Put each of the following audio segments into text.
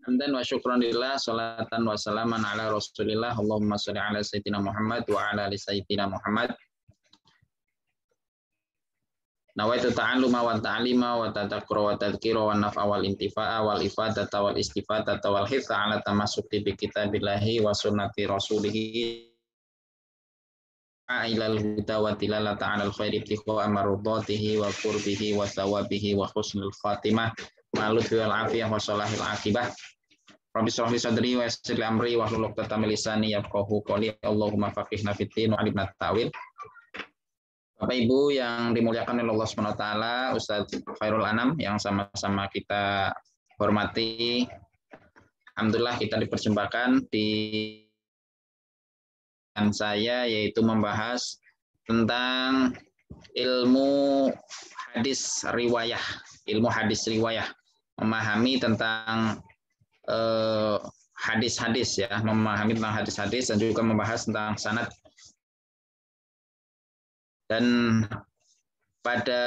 Hamdan wa syukran lillah, salatan wa salaman ala rasulillah, Allahumma sholli ala sayyidina Muhammad wa ala ali sayyidina Muhammad. Nawaitu ta'alluma wa ta'lima wa tadhakkura wa tadhkira wa naf'a wal intifa'a wal ifadata wal istifadata wal hitha ala tamassuki bi kitabillahi wa sunnati rasulihi ilal huda wa tilalata ala al-khairi ibtiqa amardatihi wa qurbihi wa thawabihi wa husnul khatimah ma'ludhi wal afiyah wa salahil akibah. Rabbi shrah li sadri wa yassir li amri wa hlul 'uqdatam min lisani yafqahu qawli. Allahumma faqihna fid din wa 'allimna ta'wil. Bapak Ibu yang dimuliakan oleh Allah Subhanahu wa taala, Ustadz Khairul Anam yang sama-sama kita hormati. Alhamdulillah kita dipersembahkan di saya yaitu membahas tentang ilmu hadis riwayah, memahami tentang hadis-hadis ya, memahami tentang hadis-hadis dan juga membahas tentang sanad. Dan pada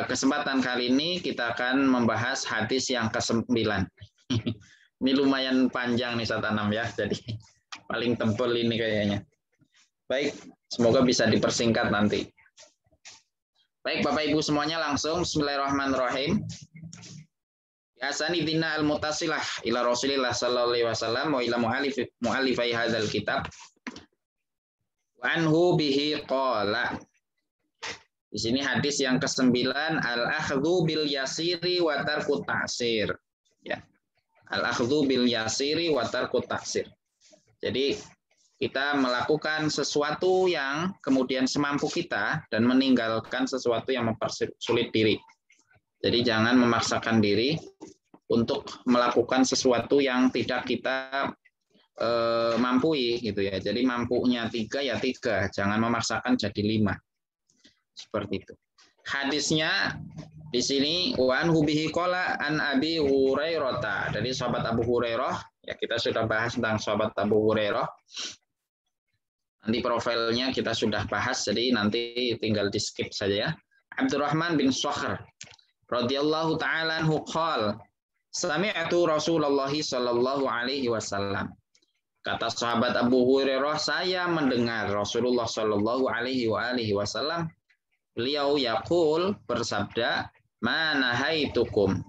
kesempatan kali ini kita akan membahas hadis yang ke-9. Ini lumayan panjang nih Ustaz Anam ya, jadi paling tebal ini kayaknya. Baik, semoga bisa dipersingkat nanti. Baik Bapak Ibu semuanya, langsung bismillahirrahmanirrahim. Asanidina al-mutasilah ila Rasulillah sallallahu alaihi wasallam wa ila mu'allifai hadzal kitab. Wa anhu bihi qala. Di sini hadis yang ke-9, al-akhdhu bil yasiri wa tarku ta'sir. Ya. Al-akhdhu bil yasiri wa tarku ta'sir. Jadi kita melakukan sesuatu yang kemudian semampu kita dan meninggalkan sesuatu yang mempersulit diri. Jadi jangan memaksakan diri untuk melakukan sesuatu yang tidak kita mampu gitu ya. Jadi mampunya 3 ya 3, jangan memaksakan jadi 5. Seperti itu. Hadisnya di sini wan hubihi qala an Abi Hurairah. Dari sahabat Abu Hurairah, ya kita sudah bahas tentang sahabat Abu Hurairah. Nanti profilnya kita sudah bahas, jadi nanti tinggal di skip saja ya. Abdurrahman bin Sakhr radhiyallahu ta'ala anhu qala sami'tu Rasulullah sallallahu alaihi wasallam. Kata sahabat Abu Hurairah, saya mendengar Rasulullah sallallahu alaihi wasallam beliau yaqul bersabda, "Ma nahaitukum."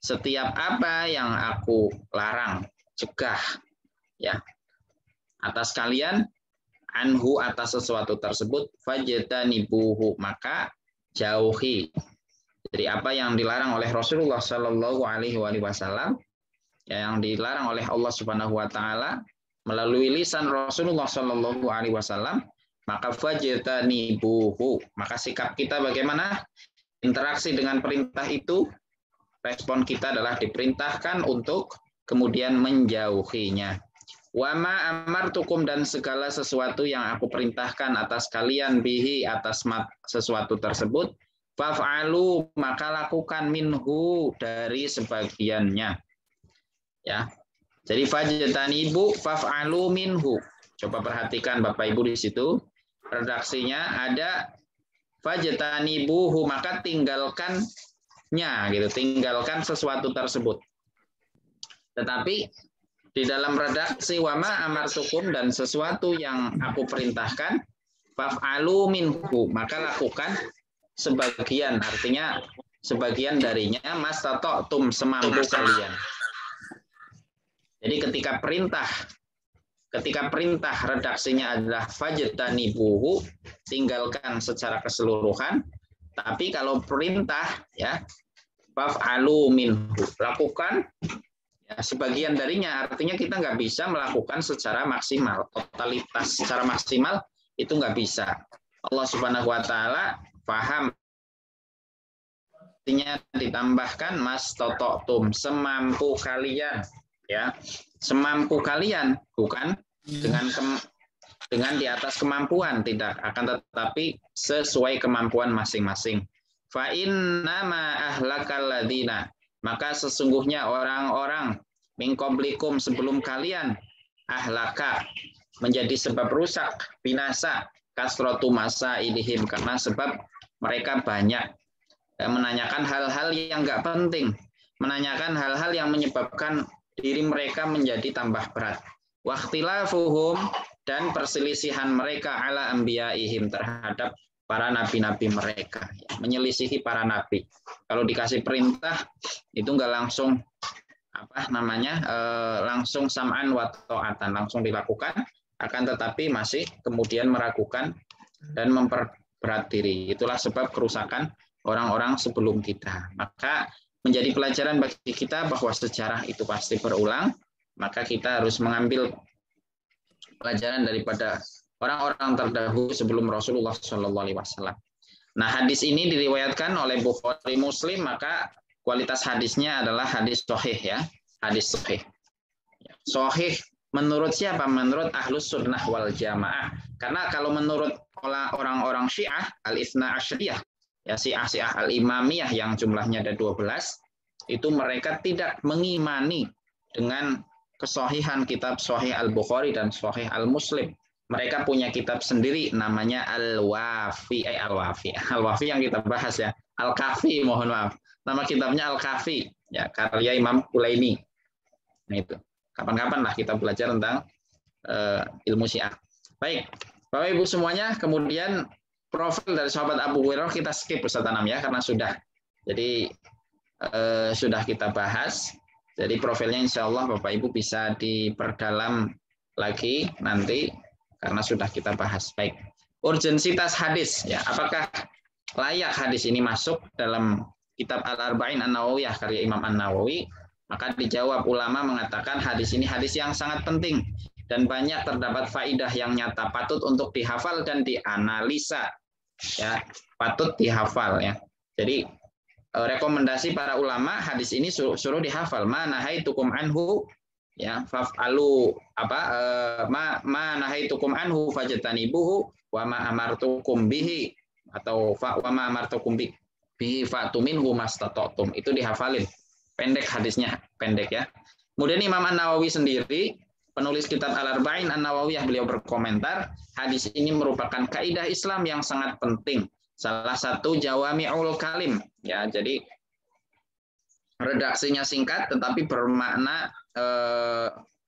Setiap apa yang aku larang, cegah ya atas kalian, anhu atas sesuatu tersebut, fajtanibuhu maka jauhi. Jadi apa yang dilarang oleh Rasulullah Shallallahu Alaihi Wasallam, yang dilarang oleh Allah Subhanahu Wa Taala melalui lisan Rasulullah Shallallahu Alaihi Wasallam, maka fajtanibuhu. Maka sikap kita bagaimana? Interaksi dengan perintah itu, respon kita adalah diperintahkan untuk kemudian menjauhinya. Wama amartukum dan segala sesuatu yang aku perintahkan atas kalian bihi atas sesuatu tersebut. Faf'alu maka lakukan minhu dari sebagiannya. Ya. Jadi fajtanibu faf'alu minhu. Coba perhatikan Bapak Ibu di situ. Redaksinya ada fajtanibuhu maka tinggalkannya gitu, tinggalkan sesuatu tersebut. Tetapi di dalam redaksi wama amartukum dan sesuatu yang aku perintahkan faf'alu minhu maka lakukan sebagian, artinya sebagian darinya mastata'tum semampu kalian. Jadi ketika perintah redaksinya adalah fajtanibuhu, tinggalkan secara keseluruhan, tapi kalau perintah ya faf'alu minhu, lakukan ya, sebagian darinya, artinya kita nggak bisa melakukan secara maksimal, totalitas secara maksimal itu nggak bisa. Allah Subhanahu Wa Taala paham, artinya ditambahkan mastata'tum semampu kalian ya, semampu kalian, bukan dengan di atas kemampuan, tidak, akan tetapi sesuai kemampuan masing-masing. Fa innama ahlakal ladzina, maka sesungguhnya orang-orang min qablikum sebelum kalian, ahlaka menjadi sebab rusak, binasa, kasratu masailihim karena sebab mereka banyak menanyakan hal-hal yang enggak penting. menanyakan hal-hal yang menyebabkan diri mereka menjadi tambah berat. Wakhtilafuhum, dan perselisihan mereka ala anbiyaihim, terhadap para nabi-nabi mereka, menyelisihi para nabi. Kalau dikasih perintah itu enggak langsung langsung sam'an wa ta'atan, langsung dilakukan, akan tetapi masih kemudian meragukan dan memperberat diri. Itulah sebab kerusakan orang-orang sebelum kita. Maka menjadi pelajaran bagi kita bahwa sejarah itu pasti berulang, maka kita harus mengambil pelajaran daripada orang-orang terdahulu sebelum Rasulullah SAW. Nah, hadis ini diriwayatkan oleh Bukhari Muslim, maka kualitas hadisnya adalah hadis sahih, ya, hadis sahih. Sahih menurut siapa? Menurut Ahlus Sunnah wal Jamaah. Karena kalau menurut orang-orang Syiah al-Itsna Asyariyah, ya, Syiah al-Imamiyah yang jumlahnya ada 12, itu mereka tidak mengimani dengan kesahihan kitab Sahih Al-Bukhari dan Sahih Al-Muslim. Mereka punya kitab sendiri namanya Al-Wafi, Al-Wafi yang kita bahas, ya. Al-Kafi, mohon maaf. Nama kitabnya Al-Kafi, ya, karya Imam Kulaini. Nah, itu. Kapan-kapan lah kita belajar tentang ilmu Syiah. Baik, Bapak Ibu semuanya, kemudian profil dari sahabat Abu Hurairah kita skip Ustaz Anam, ya, karena sudah. Jadi sudah kita bahas. Jadi profilnya insya Allah Bapak Ibu bisa diperdalam lagi nanti karena sudah kita bahas. Baik, urgensitas hadis, ya, apakah layak hadis ini masuk dalam kitab Al-Arba'in An-Nawawiyah karya Imam An-Nawawi? Maka dijawab, ulama mengatakan hadis ini hadis yang sangat penting dan banyak terdapat faidah yang nyata, patut untuk dihafal dan dianalisa, ya, patut dihafal, ya. Jadi rekomendasi para ulama hadis ini suruh dihafal. Ma nahaitukum anhu, ya, fa'alu ma nahaitukum anhu fajtanibuhu wa ma amartukum bihi, atau wa ma amartukum bihi fa'tu minhu mastata'tum. Itu dihafalin. Pendek hadisnya, pendek, ya. Kemudian Imam An-Nawawi sendiri, penulis kitab Al-Arba'in An-Nawawiyah, beliau berkomentar, hadis ini merupakan kaidah Islam yang sangat penting. Salah satu jawami'ul kalim, ya, jadi redaksinya singkat tetapi bermakna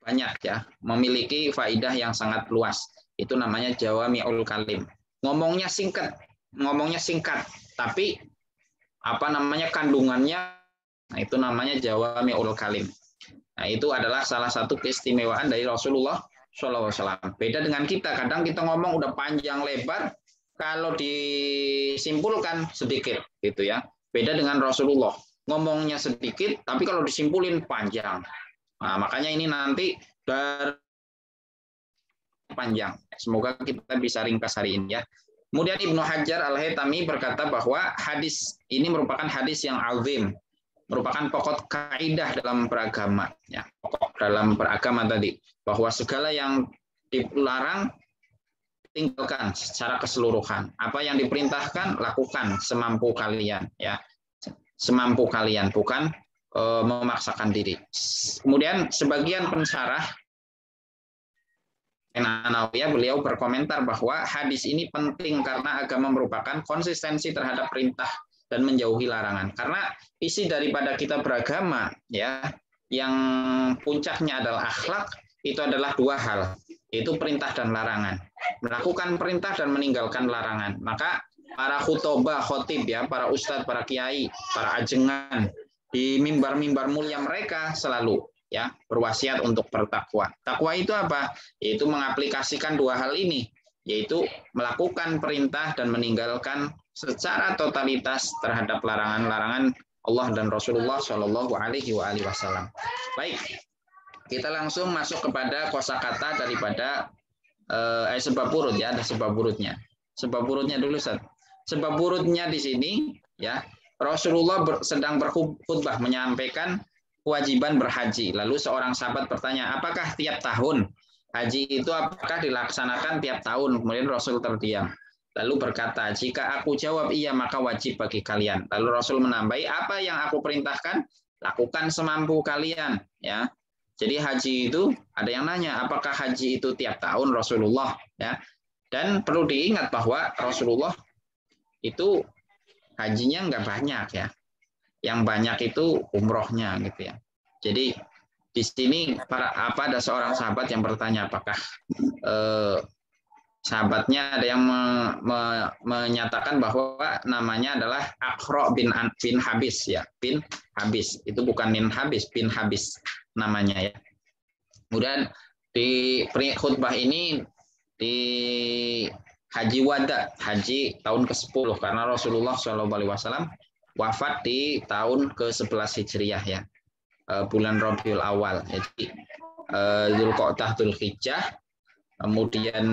banyak, ya, memiliki faidah yang sangat luas. Itu namanya jawami'ul kalim. Ngomongnya singkat, tapi kandungannya, nah, itu namanya jawami'ul kalim. Nah, itu adalah salah satu keistimewaan dari Rasulullah SAW. Beda dengan kita, kadang kita ngomong udah panjang lebar, kalau disimpulkan sedikit, gitu, ya. Beda dengan Rasulullah, ngomongnya sedikit, tapi kalau disimpulin panjang. Nah, makanya ini nanti panjang. Semoga kita bisa ringkas hari ini, ya. Kemudian Ibnu Hajar Al-Haytami berkata bahwa hadis ini merupakan hadis yang azim, merupakan pokok kaidah dalam beragama, ya. Pokok dalam beragama tadi, bahwa segala yang dilarang tinggalkan secara keseluruhan. Apa yang diperintahkan lakukan semampu kalian, ya, semampu kalian, bukan memaksakan diri. Kemudian sebagian pensyarah An-Nawawiyah, beliau berkomentar bahwa hadis ini penting karena agama merupakan konsistensi terhadap perintah dan menjauhi larangan. Karena isi daripada kita beragama, ya, yang puncaknya adalah akhlak, itu adalah dua hal, yaitu perintah dan larangan. Melakukan perintah dan meninggalkan larangan. Maka para khutobah, khotib, ya, para ustadz, para kiai, para ajengan, di mimbar-mimbar mulia mereka selalu, ya, berwasiat untuk bertakwa. Takwa itu apa? Yaitu mengaplikasikan dua hal ini, yaitu melakukan perintah dan meninggalkan secara totalitas terhadap larangan-larangan Allah dan Rasulullah Shallallahu Alaihi Wasallam. Baik, kita langsung masuk kepada kosakata daripada sebab urut, ya, ada sebab urutnya. Sebab urutnya dulu, Ustaz. Sebab urutnya di sini, ya, Rasulullah sedang berkhutbah menyampaikan kewajiban berhaji. Lalu seorang sahabat bertanya, apakah tiap tahun? Haji itu apakah dilaksanakan tiap tahun? Kemudian Rasul terdiam. Lalu berkata, jika aku jawab iya, maka wajib bagi kalian. Lalu Rasul menambahi, apa yang aku perintahkan? Lakukan semampu kalian, ya. Jadi haji itu, ada yang nanya, apakah haji itu tiap tahun Rasulullah? Ya. Dan perlu diingat bahwa Rasulullah itu hajinya nggak banyak, ya. yang banyak itu umrohnya gitu ya. Jadi di sini ada seorang sahabat yang bertanya apakah sahabatnya ada yang menyatakan bahwa namanya adalah Aqra bin Habis ya, bin Habis. Itu bukan bin Habis, bin Habis namanya ya. Kemudian di khutbah ini di Haji Wada, haji tahun ke-10 karena Rasulullah SAW wafat di tahun ke-11 Hijriah ya. Bulan Rabiul Awal. Jadi Dzulqa'dah, Dzulhijjah, kemudian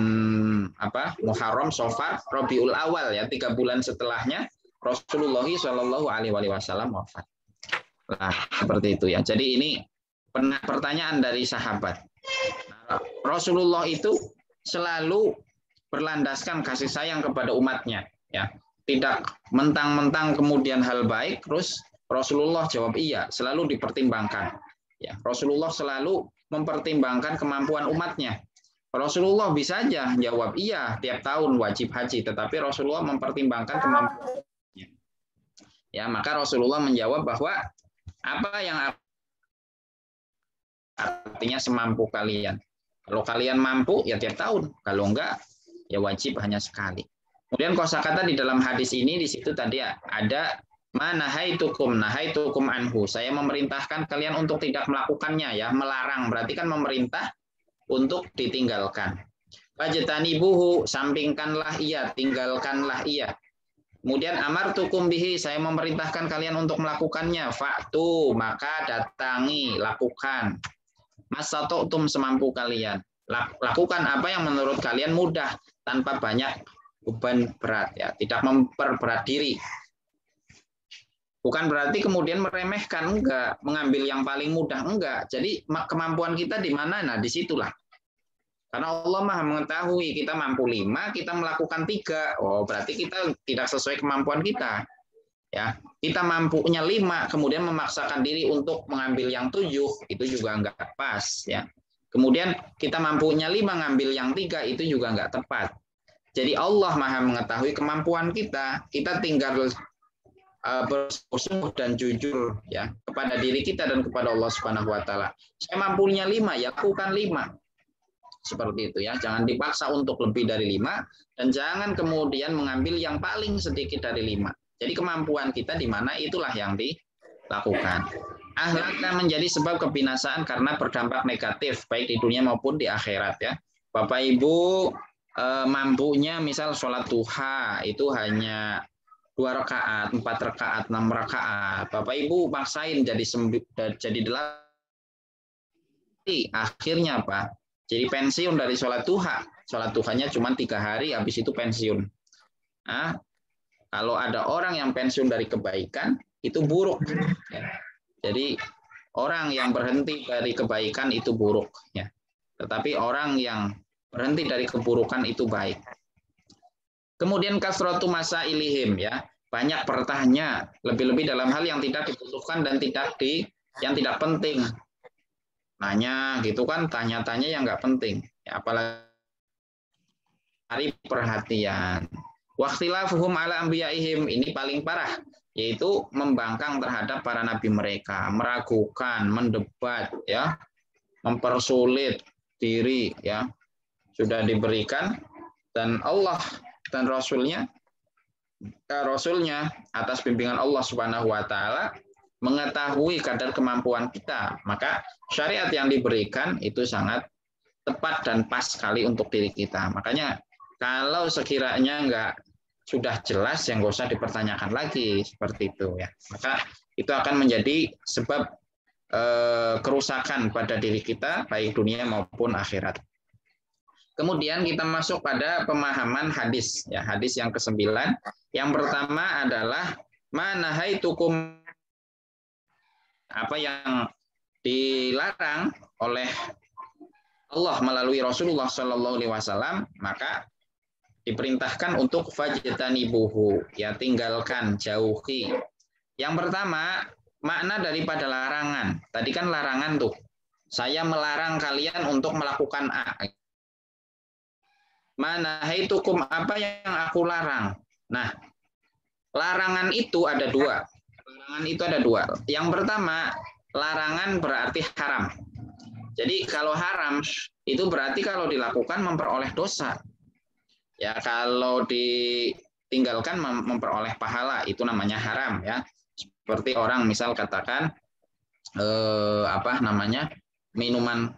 Muharram, Safar, Rabiul Awal ya, 3 bulan setelahnya Rasulullah SAW wafat. Nah, seperti itu ya. Jadi ini pertanyaan dari sahabat. Rasulullah itu selalu berlandaskan kasih sayang kepada umatnya ya. Tidak mentang-mentang kemudian hal baik terus Rasulullah jawab iya, selalu dipertimbangkan. Ya, Rasulullah selalu mempertimbangkan kemampuan umatnya. Rasulullah bisa aja jawab iya tiap tahun wajib haji, tetapi Rasulullah mempertimbangkan kemampuannya. Ya, maka Rasulullah menjawab bahwa apa yang artinya semampu kalian. Kalau kalian mampu ya tiap tahun, kalau enggak ya wajib hanya sekali. Kemudian kosakata di dalam hadis ini di situ tadi ada nahaitukum anhu. Saya memerintahkan kalian untuk tidak melakukannya ya, melarang berarti kan memerintah untuk ditinggalkan. Fajtanibuhu, sampingkanlah ia, tinggalkanlah ia. Kemudian amartukum bihi, saya memerintahkan kalian untuk melakukannya. Fa'tu, maka datangi, lakukan. Masata'tum, semampu kalian. Lakukan apa yang menurut kalian mudah tanpa banyak beban berat ya, tidak memperberat diri. Bukan berarti kemudian meremehkan, enggak, mengambil yang paling mudah, enggak. Jadi kemampuan kita di mana? Nah, disitulah. Karena Allah Maha mengetahui kita mampu 5, kita melakukan 3. Oh, berarti kita tidak sesuai kemampuan kita. Ya, kita mampunya 5, kemudian memaksakan diri untuk mengambil yang 7, itu juga enggak pas ya. Kemudian kita mampunya 5 ngambil yang 3, itu juga enggak tepat. Jadi Allah Maha mengetahui kemampuan kita, kita tinggal bersungguh dan jujur ya kepada diri kita dan kepada Allah Subhanahu wa taala. Saya mampunya 5, ya lakukan 5. Seperti itu ya, jangan dipaksa untuk lebih dari 5 dan jangan kemudian mengambil yang paling sedikit dari 5. Jadi kemampuan kita di mana itulah yang dilakukan. Akhlaknya menjadi sebab kebinasaan karena berdampak negatif baik di dunia maupun di akhirat ya. Bapak Ibu mampunya misal sholat duha itu hanya 2 rakaat, 4 rakaat, 6 rakaat. Bapak Ibu maksain jadi 8. Akhirnya apa? Jadi pensiun dari sholat duha. Sholat duhanya cuma 3 hari, habis itu pensiun. Nah, kalau ada orang yang pensiun dari kebaikan, itu buruk. Ya. Jadi orang yang berhenti dari kebaikan itu buruk. Ya. Tetapi orang yang berhenti dari keburukan itu baik. Kemudian kasratu masailihim ya, banyak bertanya, lebih-lebih dalam hal yang tidak dibutuhkan dan yang tidak penting. Nanya gitu kan, tanya-tanya yang nggak penting. Ya, apalagi cari perhatian. Wakhtilafuhum ala anbiyaihim, ini paling parah, yaitu membangkang terhadap para nabi mereka, meragukan, mendebat ya, mempersulit diri ya. Sudah diberikan dan Allah dan Rasulnya atas bimbingan Allah Subhanahu wa taala mengetahui kadar kemampuan kita, maka syariat yang diberikan itu sangat tepat dan pas sekali untuk diri kita. Makanya kalau sekiranya enggak sudah jelas, yang nggak usah dipertanyakan lagi seperti itu ya. Maka itu akan menjadi sebab kerusakan pada diri kita baik dunia maupun akhirat. Kemudian kita masuk pada pemahaman hadis ya, hadis yang ke-9. Yang pertama adalah manahaitukum, apa yang dilarang oleh Allah melalui Rasulullah Shallallahu alaihi wasallam, maka diperintahkan untuk fajtanibuhu, ya tinggalkan, jauhi. Yang pertama, makna daripada larangan. Tadi kan larangan tuh. Saya melarang kalian untuk melakukan A. Manahaitukum, apa yang aku larang. Nah, larangan itu ada 2. Larangan itu ada dua. Yang pertama, larangan berarti haram. Jadi kalau haram itu berarti kalau dilakukan memperoleh dosa. Ya, kalau ditinggalkan memperoleh pahala, itu namanya haram ya. Seperti orang misal katakan minuman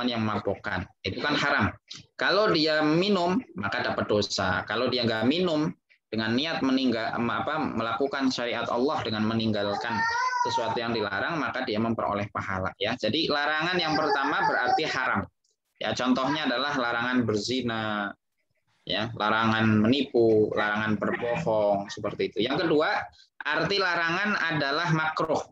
yang memabukkan, itu kan haram. Kalau dia minum maka dapat dosa. Kalau dia nggak minum dengan niat melakukan syariat Allah dengan meninggalkan sesuatu yang dilarang, maka dia memperoleh pahala ya. Jadi larangan yang pertama berarti haram. Ya, contohnya adalah larangan berzina, ya, larangan menipu, larangan berbohong, seperti itu. Yang kedua, arti larangan adalah makruh.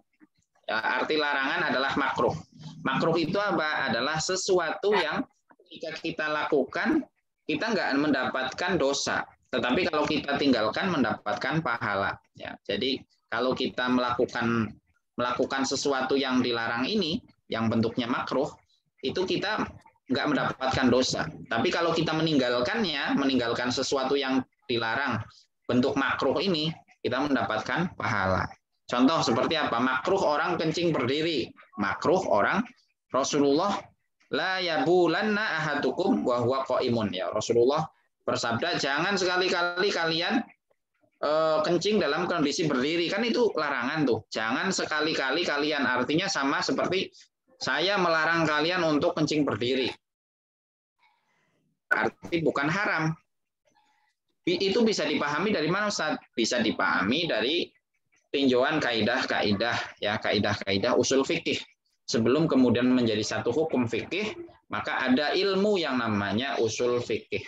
Ya, arti larangan adalah makruh. Makruh itu apa? Adalah sesuatu yang jika kita lakukan, kita nggak mendapatkan dosa. Tetapi kalau kita tinggalkan, mendapatkan pahala. Ya, jadi kalau kita melakukan sesuatu yang dilarang ini, yang bentuknya makruh, itu kita nggak mendapatkan dosa. Tapi kalau kita meninggalkan sesuatu yang dilarang, bentuk makruh ini, kita mendapatkan pahala. Contoh seperti apa? Makruh orang kencing berdiri. Makruh orang Rasulullah la yabulanna ahadukum wa huwa qaimun. Ya, Rasulullah bersabda, jangan sekali-kali kalian kencing dalam kondisi berdiri. Kan itu larangan tuh. Jangan sekali-kali kalian, artinya sama seperti saya melarang kalian untuk kencing berdiri. Arti bukan haram. Itu bisa dipahami dari mana, Ustaz? Bisa dipahami dari tinjauan kaidah-kaidah, ya, kaidah-kaidah usul fikih. Sebelum kemudian menjadi satu hukum fikih, maka ada ilmu yang namanya usul fikih.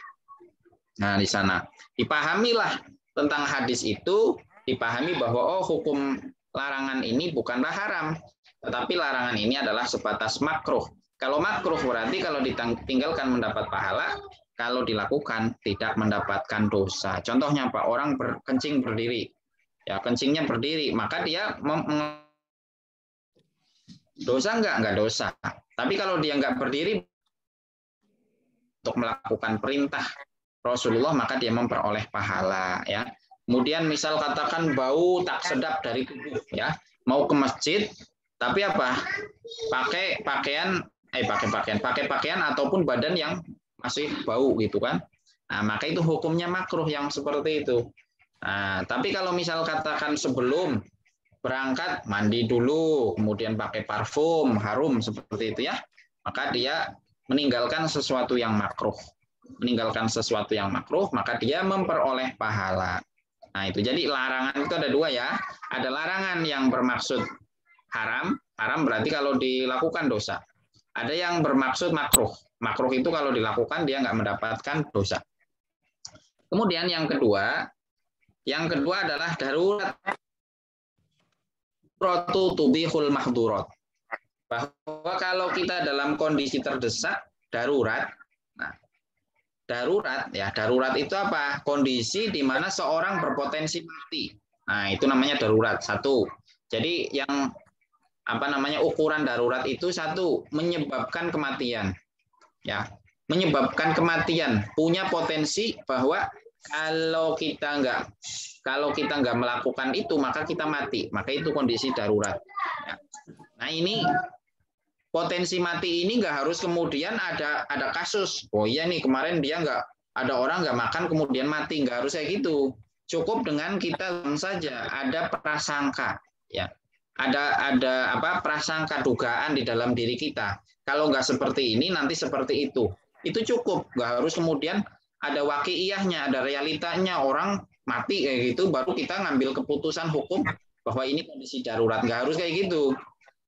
Nah, di sana dipahamilah tentang hadis itu, dipahami bahwa hukum larangan ini bukanlah haram, tetapi larangan ini adalah sebatas makruh. Kalau makruh berarti kalau ditinggalkan mendapat pahala, kalau dilakukan tidak mendapatkan dosa. Contohnya Pak, orang kencing berdiri. Ya, kencingnya berdiri, maka dia dosa enggak dosa. Tapi kalau dia enggak berdiri untuk melakukan perintah Rasulullah, maka dia memperoleh pahala ya. Kemudian misal katakan bau tak sedap dari tubuh ya, mau ke masjid tapi apa? Pakai pakaian ataupun badan yang masih bau gitu kan. Nah, maka itu hukumnya makruh yang seperti itu. Nah, tapi kalau misal katakan sebelum berangkat mandi dulu, kemudian pakai parfum harum seperti itu ya, maka dia meninggalkan sesuatu yang makruh. Meninggalkan sesuatu yang makruh, maka dia memperoleh pahala. Nah, itu jadi larangan itu ada dua ya. Ada larangan yang bermaksud haram berarti kalau dilakukan dosa. Ada yang bermaksud makruh. Makruh itu kalau dilakukan dia nggak mendapatkan dosa. Kemudian yang kedua adalah darurat. Tubihul mahdurat. Bahwa kalau kita dalam kondisi terdesak, darurat. Nah, darurat itu apa? Kondisi di mana seorang berpotensi mati. Nah, itu namanya darurat. Satu. Jadi yang ukuran darurat itu satu, menyebabkan kematian. Ya, menyebabkan kematian, punya potensi bahwa kalau kita nggak melakukan itu maka kita mati, maka itu kondisi darurat. Ya. Nah, ini potensi mati ini nggak harus kemudian ada kasus. Oh iya nih kemarin dia ada orang nggak makan kemudian mati, nggak harus kayak gitu. Cukup dengan kita saja ada prasangka, ya. Ada prasangka dugaan di dalam diri kita. Kalau nggak seperti ini nanti seperti itu. Itu cukup, nggak harus kemudian ada waqi'iyahnya, ada realitanya orang mati kayak gitu baru kita ngambil keputusan hukum bahwa ini kondisi darurat. Nggak harus kayak gitu.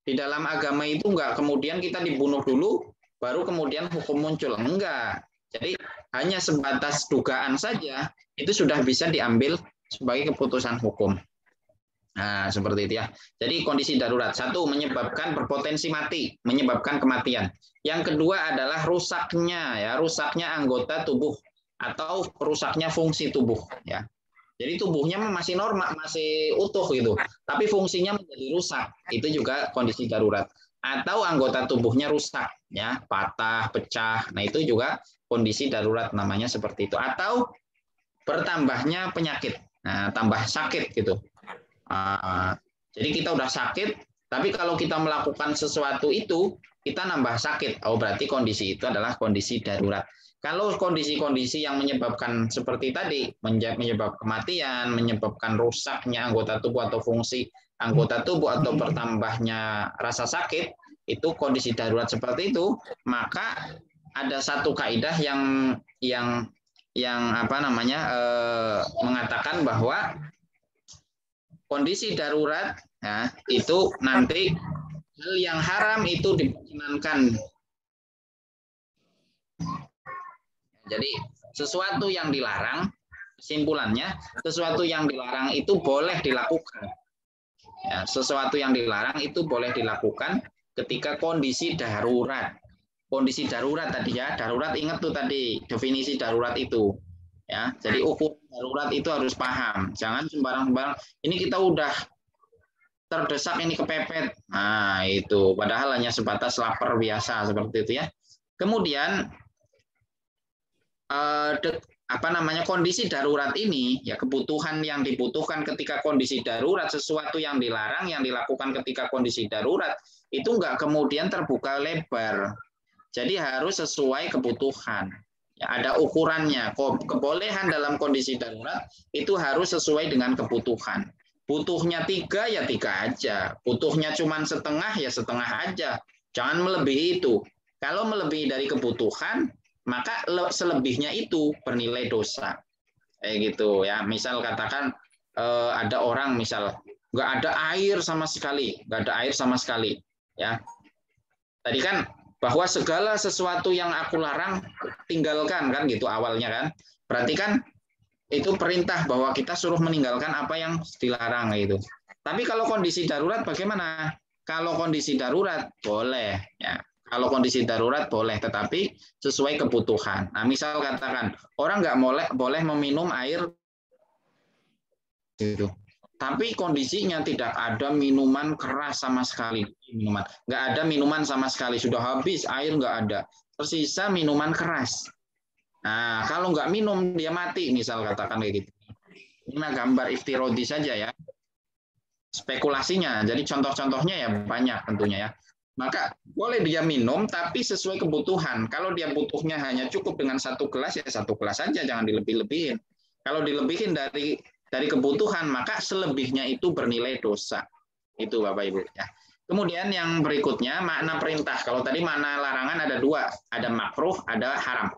Di dalam agama itu nggak kemudian kita dibunuh dulu baru kemudian hukum muncul. Enggak. Jadi hanya sebatas dugaan saja itu sudah bisa diambil sebagai keputusan hukum. Nah, seperti itu ya. Jadi kondisi darurat. Satu, menyebabkan berpotensi mati, menyebabkan kematian. Yang kedua adalah rusaknya anggota tubuh atau rusaknya fungsi tubuh ya. Jadi tubuhnya masih normal, masih utuh gitu. Tapi fungsinya menjadi rusak. Itu juga kondisi darurat. Atau anggota tubuhnya rusak ya, patah, pecah. Nah, itu juga kondisi darurat namanya seperti itu. Atau bertambahnya penyakit. Nah, tambah sakit gitu. Jadi kita udah sakit, tapi kalau kita melakukan sesuatu itu, kita nambah sakit. Oh, berarti kondisi itu adalah kondisi darurat. Kalau kondisi-kondisi yang menyebabkan seperti tadi, menyebab kematian, menyebabkan rusaknya anggota tubuh atau fungsi anggota tubuh atau bertambahnya rasa sakit, itu kondisi darurat seperti itu, maka ada satu kaidah yang apa namanya mengatakan bahwa kondisi darurat ya, itu nanti hal yang haram itu diperkenankan. Jadi sesuatu yang dilarang, kesimpulannya sesuatu yang dilarang itu boleh dilakukan. Ya, sesuatu yang dilarang itu boleh dilakukan ketika kondisi darurat. Kondisi darurat tadi ya, darurat ingat tuh tadi definisi darurat itu. Ya, jadi ukuran darurat itu harus paham. Jangan sembarang-sembarang. Ini kita udah terdesak, ini kepepet. Nah, itu padahal hanya sebatas lapar biasa seperti itu ya. Kemudian apa namanya kondisi darurat ini ya, kebutuhan yang dibutuhkan ketika kondisi darurat, sesuatu yang dilarang yang dilakukan ketika kondisi darurat itu enggak kemudian terbuka lebar. Jadi harus sesuai kebutuhan. Ya, ada ukurannya. Kebolehan dalam kondisi darurat itu harus sesuai dengan kebutuhan. Butuhnya 3 ya 3 aja. Butuhnya cuma setengah ya setengah aja. Jangan melebihi itu. Kalau melebihi dari kebutuhan, maka selebihnya itu bernilai dosa. Kayak gitu ya. Misal katakan ada orang misal nggak ada air sama sekali, ya. Tadi kan bahwa segala sesuatu yang aku larang tinggalkan kan gitu awalnya kan. Berarti kan itu perintah bahwa kita suruh meninggalkan apa yang dilarang gitu. Tapi kalau kondisi darurat bagaimana? Kalau kondisi darurat boleh ya. Kalau kondisi darurat boleh, tetapi sesuai kebutuhan. Nah, misal katakan orang nggak boleh meminum air gitu. Tapi kondisinya tidak ada minuman keras sama sekali, nggak ada minuman sama sekali, sudah habis air nggak ada, tersisa minuman keras. Nah, kalau nggak minum dia mati, misal katakan kayak gitu. Ini gambar iftirodi saja ya, spekulasinya. Jadi contoh-contohnya ya banyak tentunya ya. Maka boleh dia minum, tapi sesuai kebutuhan. Kalau dia butuhnya hanya cukup dengan 1 gelas ya 1 gelas saja, jangan dilebih-lebihin. Kalau dilebihin dari kebutuhan, maka selebihnya itu bernilai dosa. Itu Bapak Ibu ya. Kemudian yang berikutnya makna perintah. Kalau tadi makna larangan ada 2, ada makruh, ada haram.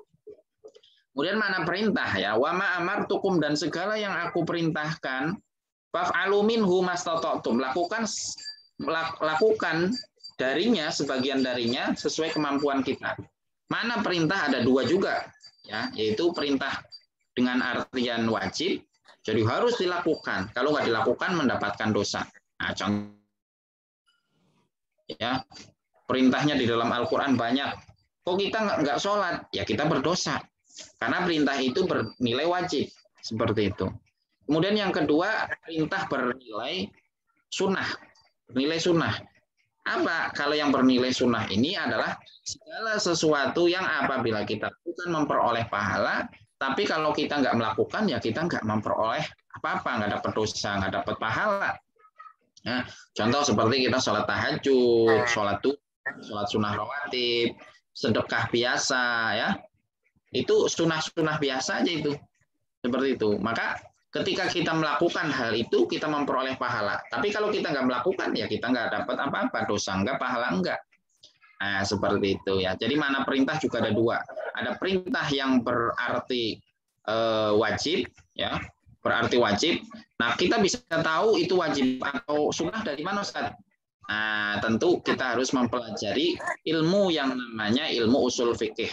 Kemudian makna perintah ya, wa ma amartukum, dan segala yang aku perintahkan, fa'alu minhu mastata'tum, lakukan darinya, sebagian darinya sesuai kemampuan kita. Makna perintah ada 2 juga ya, yaitu perintah dengan artian wajib. Jadi harus dilakukan. Kalau nggak dilakukan mendapatkan dosa. Nah, contoh ya, perintahnya di dalam Al-Quran banyak. Kok kita nggak sholat? Ya kita berdosa. Karena perintah itu bernilai wajib. Seperti itu. Kemudian yang kedua, perintah bernilai sunnah. Bernilai sunnah. Apa? Kalau yang bernilai sunnah ini adalah segala sesuatu yang apabila kita lakukan memperoleh pahala, tapi kalau kita nggak melakukan, ya kita nggak memperoleh apa-apa, nggak dapat dosa, nggak dapat pahala. Ya, contoh seperti kita sholat tahajud, sholat sunnah rawatib, sedekah biasa, ya itu sunnah-sunnah biasa aja itu, seperti itu. Maka ketika kita melakukan hal itu, kita memperoleh pahala. Tapi kalau kita nggak melakukan, ya kita nggak dapat apa-apa, dosa enggak, pahala enggak. Nah, seperti itu ya. Jadi mana perintah juga ada 2. Ada perintah yang berarti wajib, ya, berarti wajib. Nah, kita bisa tahu itu wajib atau sunnah dari mana, Ustaz? Nah, tentu kita harus mempelajari ilmu yang namanya ilmu usul fikih.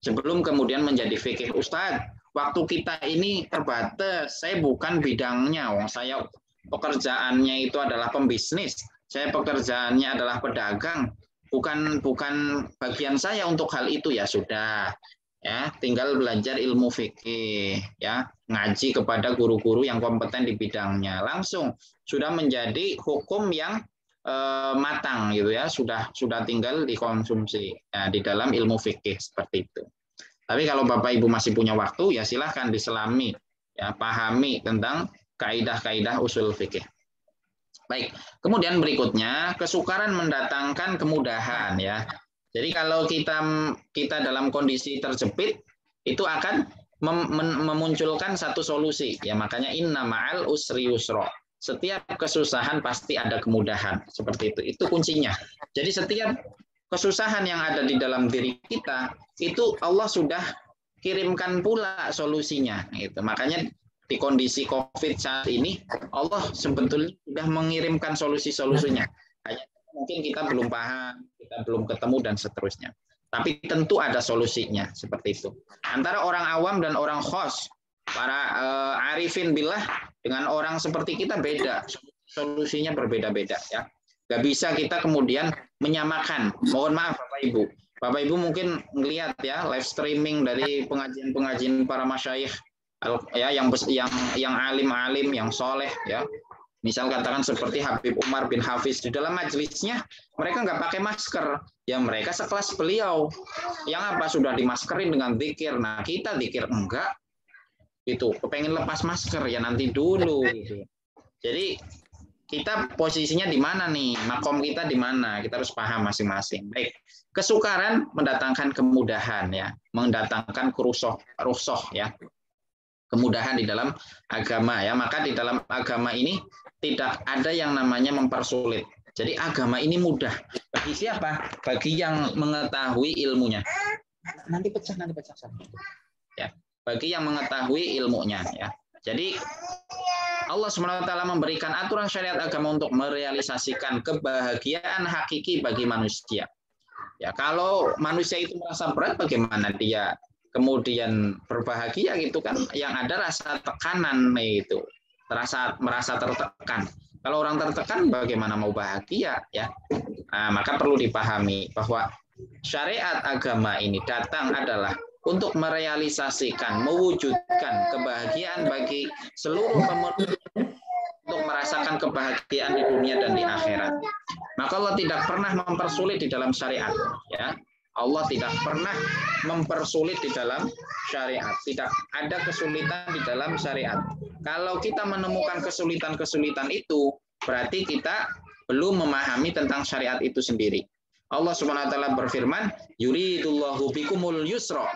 Sebelum kemudian menjadi fikih, Ustaz, waktu kita ini terbatas, saya bukan bidangnya, saya pekerjaannya itu adalah pembisnis, saya pekerjaannya adalah pedagang. Bukan bagian saya untuk hal itu, ya sudah ya, tinggal belajar ilmu fikih ya, ngaji kepada guru-guru yang kompeten di bidangnya, langsung sudah menjadi hukum yang matang gitu ya, sudah tinggal dikonsumsi ya, di dalam ilmu fikih seperti itu. Tapi kalau Bapak Ibu masih punya waktu ya silahkan diselami ya, pahami tentang kaidah-kaidah usul fikih. Baik, kemudian berikutnya kesukaran mendatangkan kemudahan ya. Jadi kalau kita dalam kondisi terjepit itu akan memunculkan satu solusi ya, makanya inna ma'al usri yusra. Setiap kesusahan pasti ada kemudahan, seperti itu. Itu kuncinya. Jadi setiap kesusahan yang ada di dalam diri kita itu Allah sudah kirimkan pula solusinya gitu. Makanya di kondisi Covid saat ini Allah sebetulnya sudah mengirimkan solusi-solusinya. Hanya mungkin kita belum paham, kita belum ketemu dan seterusnya. Tapi tentu ada solusinya seperti itu. Antara orang awam dan orang khos, para arifin billah dengan orang seperti kita beda, solusinya berbeda-beda ya. Gak bisa kita kemudian menyamakan. Mohon maaf Bapak Ibu. Bapak Ibu mungkin melihat ya live streaming dari pengajian-pengajian para masyayikh ya yang alim-alim, yang soleh ya. Misal katakan seperti Habib Umar bin Hafiz, di dalam majelisnya mereka nggak pakai masker, ya mereka sekelas beliau, yang apa sudah dimaskerin dengan zikir. Nah kita zikir enggak, itu kepengen lepas masker ya nanti dulu. Gitu. Jadi kita posisinya di mana nih, makom kita di mana, kita harus paham masing-masing. Baik, kesukaran mendatangkan kemudahan ya, mendatangkan rukhsah ya. Kemudahan di dalam agama ya, maka di dalam agama ini tidak ada yang namanya mempersulit. Jadi agama ini mudah bagi siapa? Bagi yang mengetahui ilmunya. Nanti pecah ya. Bagi yang mengetahui ilmunya ya. Jadi Allah SWT memberikan aturan syariat agama untuk merealisasikan kebahagiaan hakiki bagi manusia. Ya, kalau manusia itu merasa berat, bagaimana dia kemudian berbahagia gitu kan? Yang ada rasa tekanan itu, merasa tertekan. Kalau orang tertekan, bagaimana mau bahagia ya? Nah, maka perlu dipahami bahwa syariat agama ini datang adalah untuk merealisasikan, mewujudkan kebahagiaan bagi seluruh pemeluk, untuk merasakan kebahagiaan di dunia dan di akhirat. Maka Allah tidak pernah mempersulit di dalam syariat ya. Allah tidak pernah mempersulit di dalam syariat. Tidak ada kesulitan di dalam syariat. Kalau kita menemukan kesulitan-kesulitan itu, berarti kita belum memahami tentang syariat itu sendiri. Allah Subhanahu wa taala berfirman, yuridullahu bikumul yusra.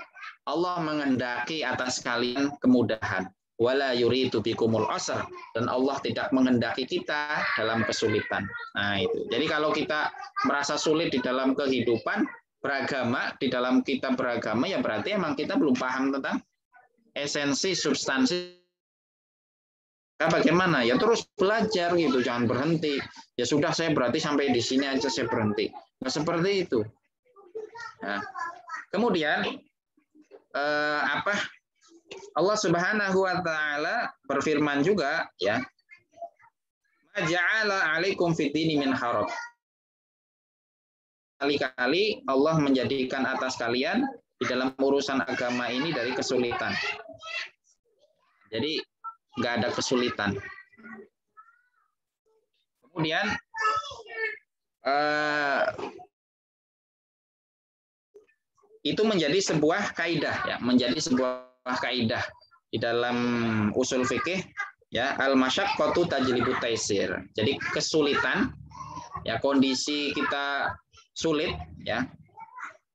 Allah mengendaki atas kalian kemudahan. Wala yuridu bikumul usra, dan Allah tidak mengendaki kita dalam kesulitan. Nah, itu. Jadi kalau kita merasa sulit di dalam kehidupan beragama, di dalam kita beragama, ya berarti emang kita belum paham tentang esensi, substansi. Bagaimana? Ya terus belajar gitu, jangan berhenti. Ya sudah, saya berarti sampai di sini aja saya berhenti. Nah, seperti itu. Nah, kemudian Allah Subhanahu wa taala berfirman juga ya. Ma ja'ala 'alaikum fid dini min haraj. Kali-kali Allah menjadikan atas kalian di dalam urusan agama ini dari kesulitan. Jadi nggak ada kesulitan. Kemudian itu menjadi sebuah kaidah ya, menjadi sebuah kaidah di dalam usul fikih ya, al-masyaqqatu tajlibu taisir. Jadi kesulitan ya, kondisi kita sulit ya,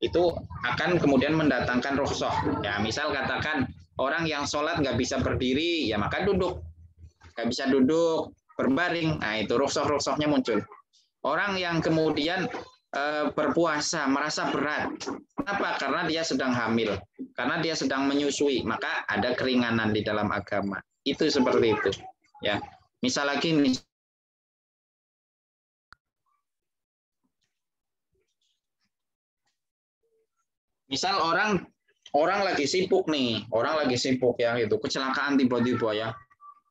itu akan kemudian mendatangkan rukhsah ya. Misal katakan orang yang sholat nggak bisa berdiri ya, maka duduk. Nggak bisa duduk, berbaring, nah itu rukhsah-rukhsahnya muncul. Orang yang kemudian berpuasa merasa berat, kenapa? Karena dia sedang hamil, karena dia sedang menyusui, maka ada keringanan di dalam agama. Itu seperti itu ya. Misal lagi misal orang lagi sibuk nih, orang lagi sibuk ya, itu kecelakaan tiba-tiba ya,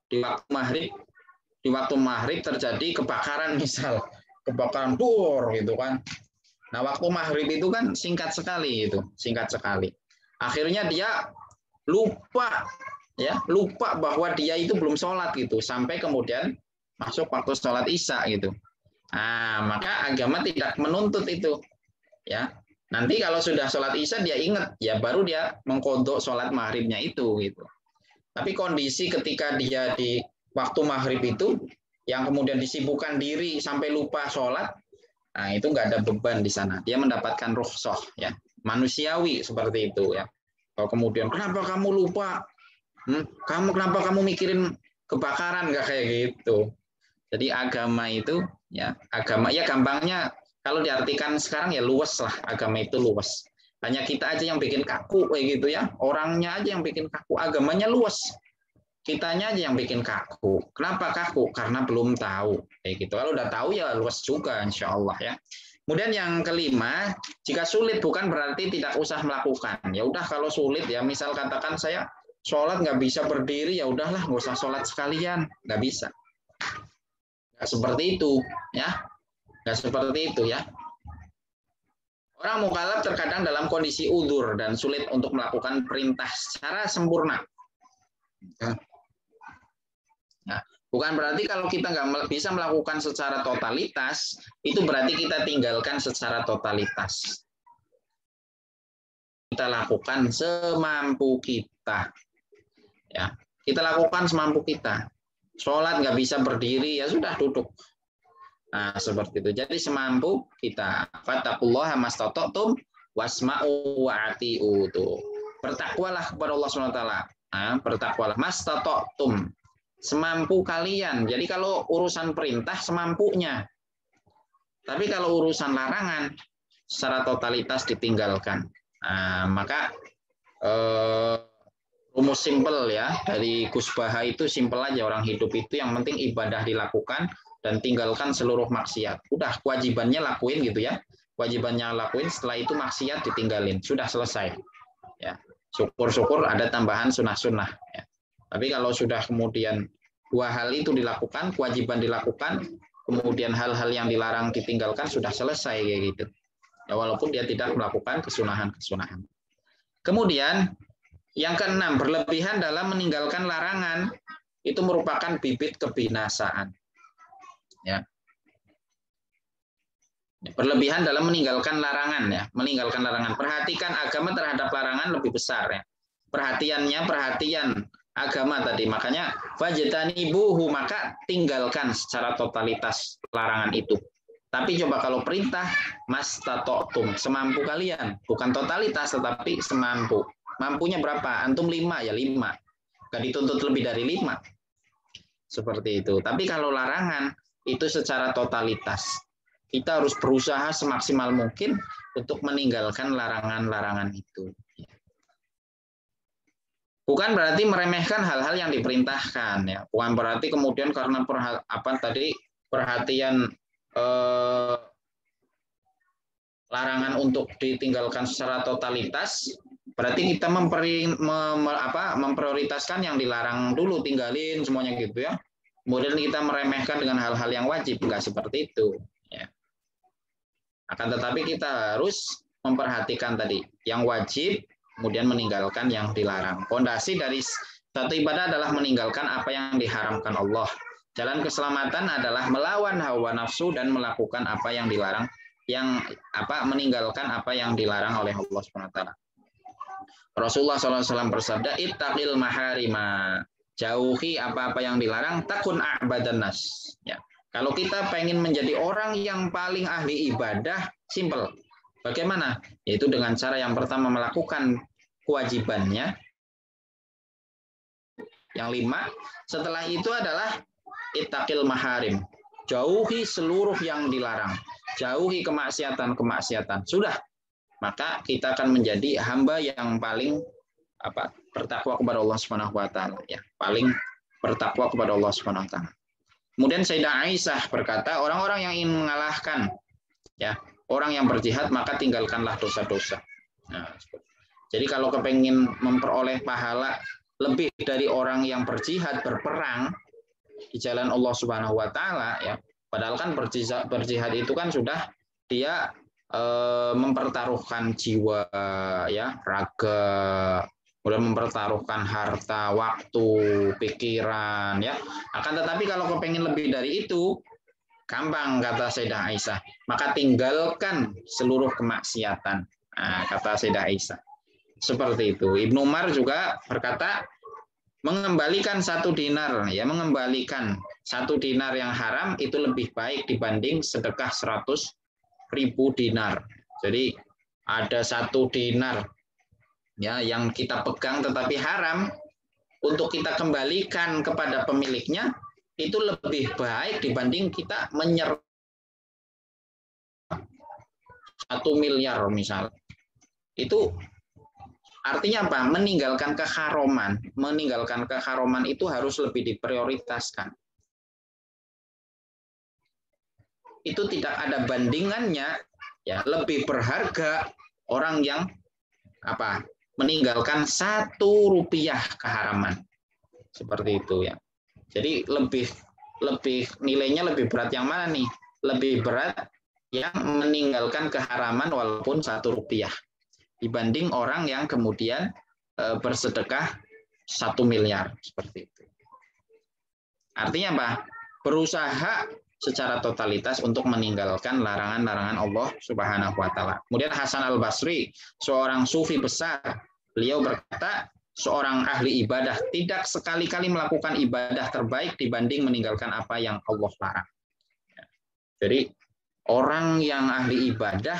di waktu maghrib terjadi kebakaran, misal kebakaran bor gitu kan. Nah waktu maghrib itu kan singkat sekali, itu singkat sekali. Akhirnya dia lupa bahwa dia itu belum sholat gitu, sampai kemudian masuk waktu sholat isya gitu. Nah maka agama tidak menuntut itu ya. Nanti kalau sudah sholat isya dia ingat, ya baru dia mengqodho sholat maghribnya itu gitu. Tapi kondisi ketika dia di waktu maghrib itu, yang kemudian disibukkan diri sampai lupa sholat, nah itu nggak ada beban di sana. Dia mendapatkan rukhsah, ya, manusiawi seperti itu, ya. Kalau kemudian kenapa kamu lupa, kenapa kamu mikirin kebakaran, nggak kayak gitu. Jadi agama itu, ya, agama ya gampangnya kalau diartikan sekarang ya luwes lah, agama itu luwes. Hanya kita aja yang bikin kaku kayak gitu, ya. Orangnya aja yang bikin kaku, agamanya luwes. Kitanya aja yang bikin kaku. Kenapa kaku? Karena belum tahu. Kayak gitu. Kalau udah tahu ya luas juga, insya Allah, ya. Kemudian yang kelima, jika sulit bukan berarti tidak usah melakukan. Ya udah kalau sulit, ya misal katakan saya sholat nggak bisa berdiri, ya udahlah nggak usah sholat sekalian, nggak bisa. Nggak seperti itu, ya. Nggak seperti itu, ya. Orang mukallaf terkadang dalam kondisi udzur dan sulit untuk melakukan perintah secara sempurna. Nah, bukan berarti kalau kita nggak bisa melakukan secara totalitas, itu berarti kita tinggalkan secara totalitas. Kita lakukan semampu kita. Ya, kita lakukan semampu kita. Sholat nggak bisa berdiri, ya sudah duduk. Nah, seperti itu. Jadi semampu kita. Fattaqullaha mastata'tum wasma'u wa'ati'u. Bertakwalah kepada Allah SWT. Nah, bertakwalah mastata'tum. Semampu kalian. Jadi kalau urusan perintah semampunya. Tapi kalau urusan larangan secara totalitas ditinggalkan. Nah, maka rumus simpel, ya, dari Gus Baha itu simpel aja, orang hidup itu yang penting ibadah dilakukan dan tinggalkan seluruh maksiat. Udah kewajibannya lakuin gitu, ya. Kewajibannya lakuin, setelah itu maksiat ditinggalin. Sudah selesai. Ya. Syukur-syukur ada tambahan sunnah-sunnah, ya. Tapi kalau sudah kemudian dua hal itu dilakukan, kewajiban dilakukan, kemudian hal-hal yang dilarang ditinggalkan, sudah selesai kayak gitu. Ya, walaupun dia tidak melakukan kesunahan-kesunahan. Kemudian yang keenam, berlebihan dalam meninggalkan larangan itu merupakan bibit kebinasaan. Ya. Berlebihan dalam meninggalkan larangan, ya, meninggalkan larangan. Perhatikan agama terhadap larangan lebih besar, ya. Perhatian agama tadi. Makanya fajtanibuhu, maka tinggalkan secara totalitas larangan itu. Tapi coba kalau perintah mastata'tum, semampu kalian, bukan totalitas tetapi semampu. Mampunya berapa? Antum 5, ya 5. Enggak dituntut lebih dari 5. Seperti itu. Tapi kalau larangan itu secara totalitas. Kita harus berusaha semaksimal mungkin untuk meninggalkan larangan-larangan itu. Bukan berarti meremehkan hal-hal yang diperintahkan, ya. Bukan berarti kemudian karena perhatian larangan untuk ditinggalkan secara totalitas, berarti kita memprioritaskan yang dilarang dulu, tinggalin semuanya gitu, ya. Kemudian kita meremehkan dengan hal-hal yang wajib, enggak seperti itu, ya. Akan tetapi kita harus memperhatikan tadi yang wajib, kemudian meninggalkan yang dilarang. Fondasi dari satu ibadah adalah meninggalkan apa yang diharamkan Allah. Jalan keselamatan adalah melawan hawa nafsu dan melakukan apa yang dilarang, meninggalkan apa yang dilarang oleh Allah SWT. Rasulullah SAW bersabda, ittaqil maharima, jauhi apa-apa yang dilarang, takun a'badan nas. Ya. Kalau kita pengen menjadi orang yang paling ahli ibadah, simple. Bagaimana? Yaitu dengan cara yang pertama melakukan kewajibannya. Yang 5, setelah itu adalah ittaqil maharim. Jauhi seluruh yang dilarang. Jauhi kemaksiatan-kemaksiatan. Sudah. Maka kita akan menjadi hamba yang paling bertakwa kepada Allah Subhanahu wa taala, ya. Paling bertakwa kepada Allah Subhanahu wa taala. Kemudian Sayyidah Aisyah berkata, orang-orang yang ingin mengalahkan, ya, orang yang berjihad, maka tinggalkanlah dosa-dosa. Nah, jadi kalau kepengin memperoleh pahala lebih dari orang yang berjihad, berperang di jalan Allah Subhanahu wa taala, ya. Padahal kan berjihad itu kan sudah dia mempertaruhkan jiwa, ya, raga, kemudian mempertaruhkan harta, waktu, pikiran, ya. Akan tetapi kalau kepengen lebih dari itu, gampang, kata Sayyidah Aisyah, maka tinggalkan seluruh kemaksiatan. Nah, kata Sayyidah Aisyah. Seperti itu. Ibnu Umar juga berkata, mengembalikan 1 dinar, ya mengembalikan 1 dinar yang haram itu lebih baik dibanding sedekah 100.000 dinar. Jadi ada 1 dinar ya yang kita pegang tetapi haram, untuk kita kembalikan kepada pemiliknya itu lebih baik dibanding kita menyerap 1 miliar misal. Itu artinya apa? Meninggalkan keharaman. Meninggalkan keharaman itu harus lebih diprioritaskan. Itu tidak ada bandingannya, ya lebih berharga orang yang apa? Meninggalkan 1 rupiah keharaman. Seperti itu ya. Jadi lebih nilainya lebih berat yang mana nih? Lebih berat yang meninggalkan keharaman walaupun 1 rupiah dibanding orang yang kemudian bersedekah 1 miliar seperti itu. Artinya apa? Berusaha secara totalitas untuk meninggalkan larangan-larangan Allah Subhanahu wa taala. Kemudian Hasan Al-Basri, seorang sufi besar, beliau berkata, seorang ahli ibadah tidak sekali-kali melakukan ibadah terbaik dibanding meninggalkan apa yang Allah larang. Jadi orang yang ahli ibadah,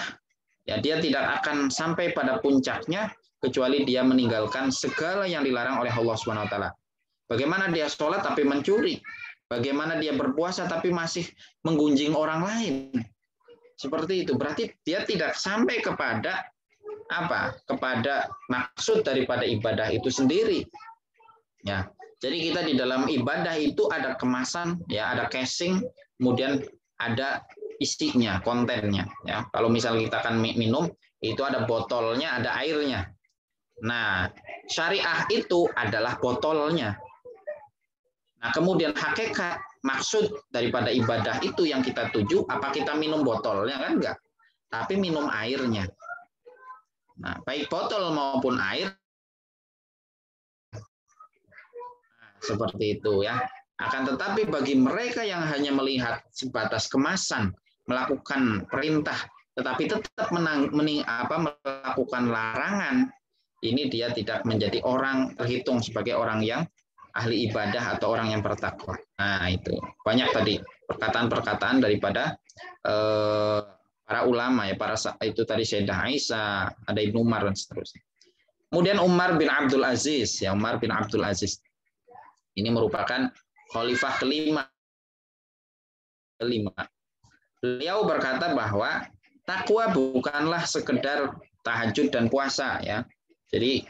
ya dia tidak akan sampai pada puncaknya kecuali dia meninggalkan segala yang dilarang oleh Allah Subhanahu wa taala. Bagaimana dia sholat tapi mencuri? Bagaimana dia berpuasa tapi masih menggunjing orang lain? Seperti itu. Berarti dia tidak sampai kepada apa? Kepada maksud daripada ibadah itu sendiri. Ya. Jadi kita di dalam ibadah itu ada kemasan, ya, ada casing, kemudian ada isinya, kontennya. Ya. Kalau misal kita akan minum, itu ada botolnya, ada airnya. Nah, syariah itu adalah botolnya. Nah, kemudian hakikat maksud daripada ibadah itu yang kita tuju, apa kita minum botolnya kan enggak, tapi minum airnya. Nah, baik botol maupun air, nah, seperti itu ya. Akan tetapi bagi mereka yang hanya melihat sebatas kemasan, melakukan perintah, tetapi tetap melakukan larangan, ini dia tidak menjadi orang terhitung sebagai orang yang ahli ibadah atau orang yang bertakwa. Nah, itu banyak tadi perkataan-perkataan daripada para ulama ya, para itu tadi Sayyidah Aisyah, ada Ibnu Umar dan seterusnya. Kemudian Umar bin Abdul Aziz, ya Umar bin Abdul Aziz. Ini merupakan khalifah kelima. Beliau berkata bahwa takwa bukanlah sekedar tahajud dan puasa ya. Jadi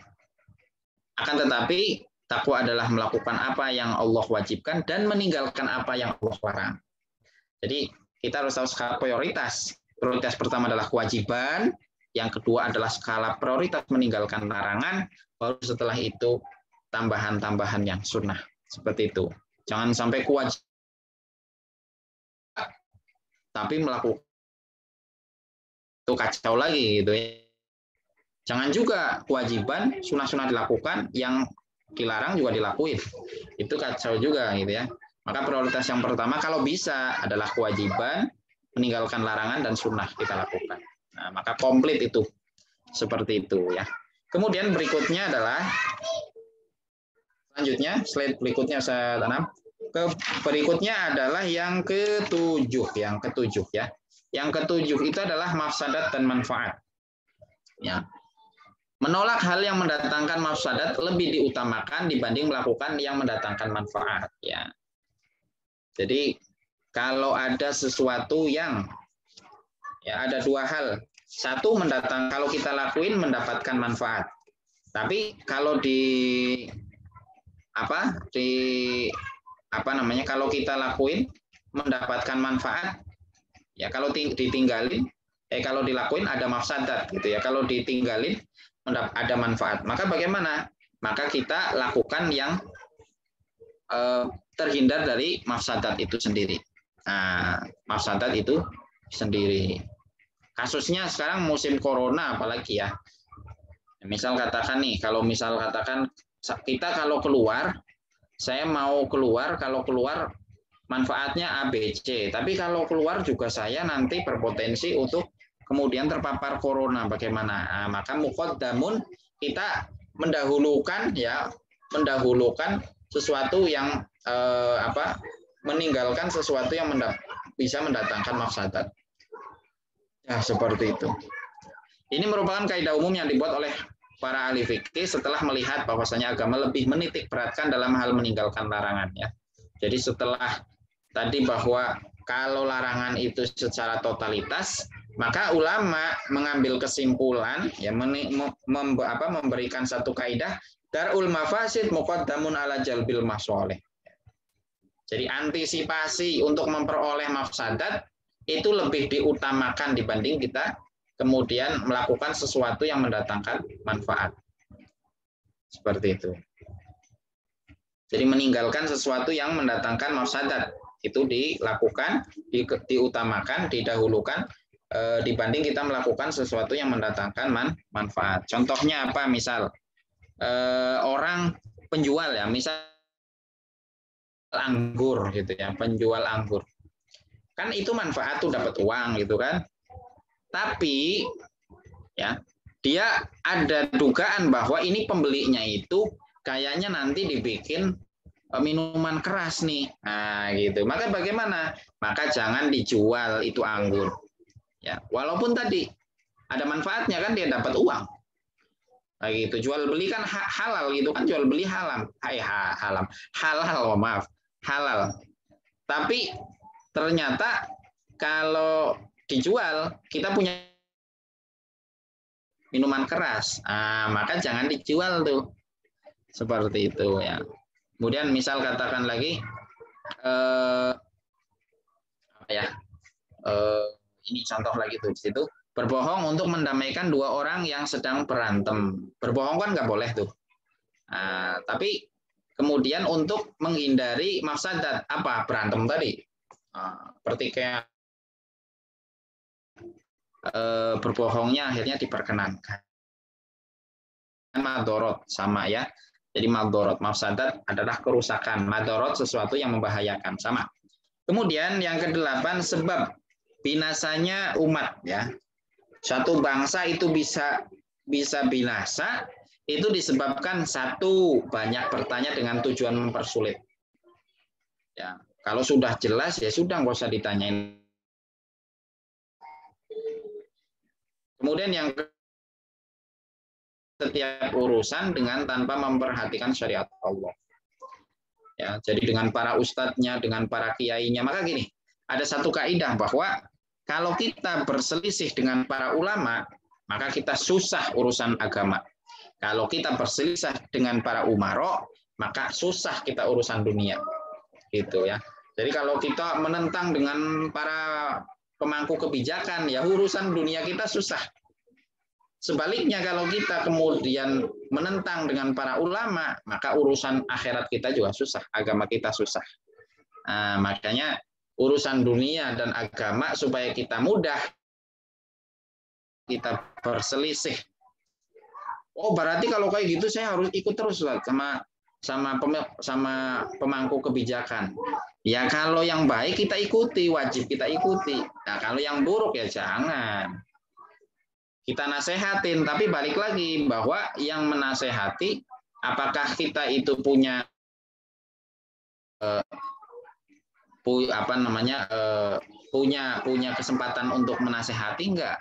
akan tetapi takwa adalah melakukan apa yang Allah wajibkan dan meninggalkan apa yang Allah larang. Jadi kita harus tahu skala prioritas. Prioritas pertama adalah kewajiban, yang kedua adalah skala prioritas meninggalkan larangan, baru setelah itu tambahan-tambahan yang sunnah. Seperti itu. Jangan sampai kewajiban tapi melakukan itu kacau lagi gitu ya. Jangan juga kewajiban sunnah-sunnah dilakukan, yang dilarang juga dilakuin. Itu kacau juga gitu ya. Maka prioritas yang pertama kalau bisa adalah kewajiban, meninggalkan larangan dan sunnah kita lakukan. Nah, maka komplit itu. Seperti itu ya. Kemudian berikutnya adalah selanjutnya, slide berikutnya saya tanam. Berikutnya adalah yang ketujuh ya. Yang ketujuh itu adalah mafsadat dan manfaat. Ya. Menolak hal yang mendatangkan mafsadat lebih diutamakan dibanding melakukan yang mendatangkan manfaat. Ya. Jadi kalau ada sesuatu yang ya ada 2 hal. Satu kalau kita lakuin mendapatkan manfaat. Tapi kalau kalau kita lakuin mendapatkan manfaat, ya kalau ditinggalin, kalau dilakuin ada mafsadat gitu ya. Kalau ditinggalin ada manfaat. Maka bagaimana? Maka kita lakukan yang terhindar dari mafsadat itu sendiri. Nah, mafsadat itu sendiri. Kasusnya sekarang musim corona apalagi ya. Misal katakan nih, kita kalau keluar, saya mau keluar, kalau keluar manfaatnya A, B, C. Tapi kalau keluar juga saya nanti berpotensi untuk kemudian terpapar corona. Bagaimana? Nah, maka muqaddamun kita mendahulukan ya mendahulukan sesuatu yang meninggalkan sesuatu yang bisa mendatangkan mafsadat. Ya, seperti itu. Ini merupakan kaidah umum yang dibuat oleh para ahli fikih setelah melihat bahwasanya agama lebih menitik beratkan dalam hal meninggalkan larangan, ya. Jadi setelah tadi bahwa kalau larangan itu secara totalitas, maka ulama mengambil kesimpulan, ya, memberikan satu kaidah, darul mafasid muqaddamun ala jalbil masoleh. Jadi antisipasi untuk memperoleh mafsadat itu lebih diutamakan dibanding kita kemudian melakukan sesuatu yang mendatangkan manfaat. Seperti itu. Jadi meninggalkan sesuatu yang mendatangkan mafsadat itu dilakukan, diutamakan, didahulukan dibanding kita melakukan sesuatu yang mendatangkan manfaat. Contohnya apa? Misal orang penjual, ya, misal anggur gitu ya, penjual anggur. Kan itu manfaat tuh, dapat uang gitu kan. Tapi ya, dia ada dugaan bahwa ini pembelinya itu kayaknya nanti dibikin minuman keras nih. Nah, gitu. Maka bagaimana? Maka jangan dijual itu anggur. Ya, walaupun tadi ada manfaatnya kan, dia dapat uang. Nah, gitu. Jual beli kan halal gitu kan, jual beli halal. Halal. Tapi ternyata kalau dijual kita punya minuman keras, maka jangan dijual tuh. Seperti itu, ya. Kemudian misal katakan lagi ini contoh lagi tuh di situ, berbohong untuk mendamaikan dua orang yang sedang berantem. Berbohong kan nggak boleh tuh. Tapi kemudian untuk menghindari mafsadat apa berantem tadi, pertikaian, berbohongnya akhirnya diperkenankan. Madorot sama, ya. Jadi madorot, mafsadat adalah kerusakan, madorot sesuatu yang membahayakan, sama. Kemudian yang ke-8, sebab binasanya umat, ya. Suatu bangsa itu bisa binasa itu disebabkan satu, banyak bertanya dengan tujuan mempersulit. Ya, kalau sudah jelas ya sudah, nggak usah ditanyain. Kemudian yang setiap urusan dengan tanpa memperhatikan syariat Allah. Ya, jadi dengan para ustadznya, dengan para kiainya. Maka gini, ada satu kaidah bahwa kalau kita berselisih dengan para ulama, maka kita susah urusan agama. Kalau kita berselisih dengan para umaro, maka susah kita urusan dunia. Gitu, ya. Jadi kalau kita menentang dengan para pemangku kebijakan, ya urusan dunia kita susah. Sebaliknya kalau kita kemudian menentang dengan para ulama, maka urusan akhirat kita juga susah, agama kita susah. Nah, makanya urusan dunia dan agama supaya kita mudah, kita berselisih. Oh, berarti kalau kayak gitu saya harus ikut terus sama pemangku kebijakan. Ya kalau yang baik kita ikuti, wajib kita ikuti. Nah, kalau yang buruk ya jangan. Kita nasehatin, tapi balik lagi bahwa yang menasehati, apakah kita itu punya punya kesempatan untuk menasehati enggak?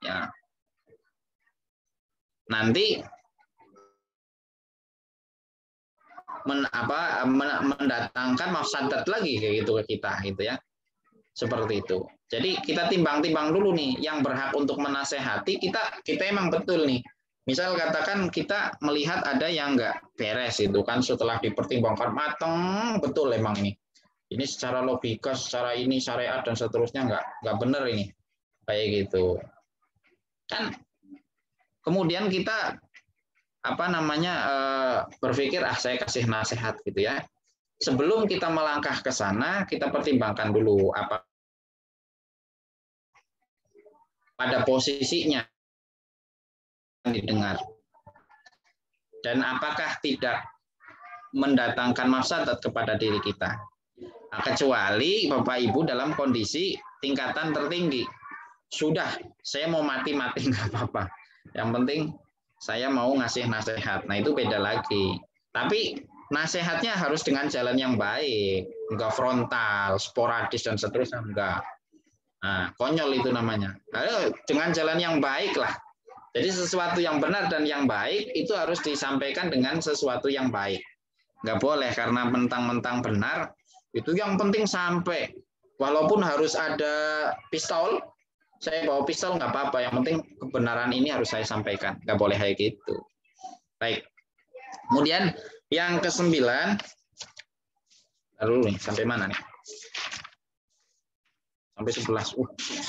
Ya. Nanti mendatangkan mafsadat lagi kayak gitu ke kita, gitu ya. Seperti itu. Jadi kita timbang-timbang dulu nih, yang berhak untuk menasehati kita emang betul nih. Misal katakan kita melihat ada yang nggak beres itu kan, setelah dipertimbangkan matang betul emang ini. Ini secara logika, secara ini syariat dan seterusnya nggak benar ini. Kayak gitu. Kan kemudian kita berpikir saya kasih nasihat gitu ya. Sebelum kita melangkah ke sana, kita pertimbangkan dulu apa pada posisinya didengar, dan apakah tidak mendatangkan mafsadat kepada diri kita. Nah, kecuali Bapak Ibu dalam kondisi tingkatan tertinggi, sudah saya mau mati nggak apa-apa, yang penting saya mau ngasih nasihat. Nah itu beda lagi. Tapi nasihatnya harus dengan jalan yang baik, enggak frontal, sporadis dan seterusnya, enggak. Nah, konyol itu namanya. Ayo, dengan jalan yang baik lah. Jadi sesuatu yang benar dan yang baik itu harus disampaikan dengan sesuatu yang baik. Enggak boleh karena mentang-mentang benar, itu yang penting sampai. Walaupun harus ada pistol, saya bawa pistol nggak apa-apa. Yang penting kebenaran ini harus saya sampaikan. Nggak boleh kayak gitu. Baik. Kemudian yang ke-9, lalu nih sampai mana nih? Sampai 11.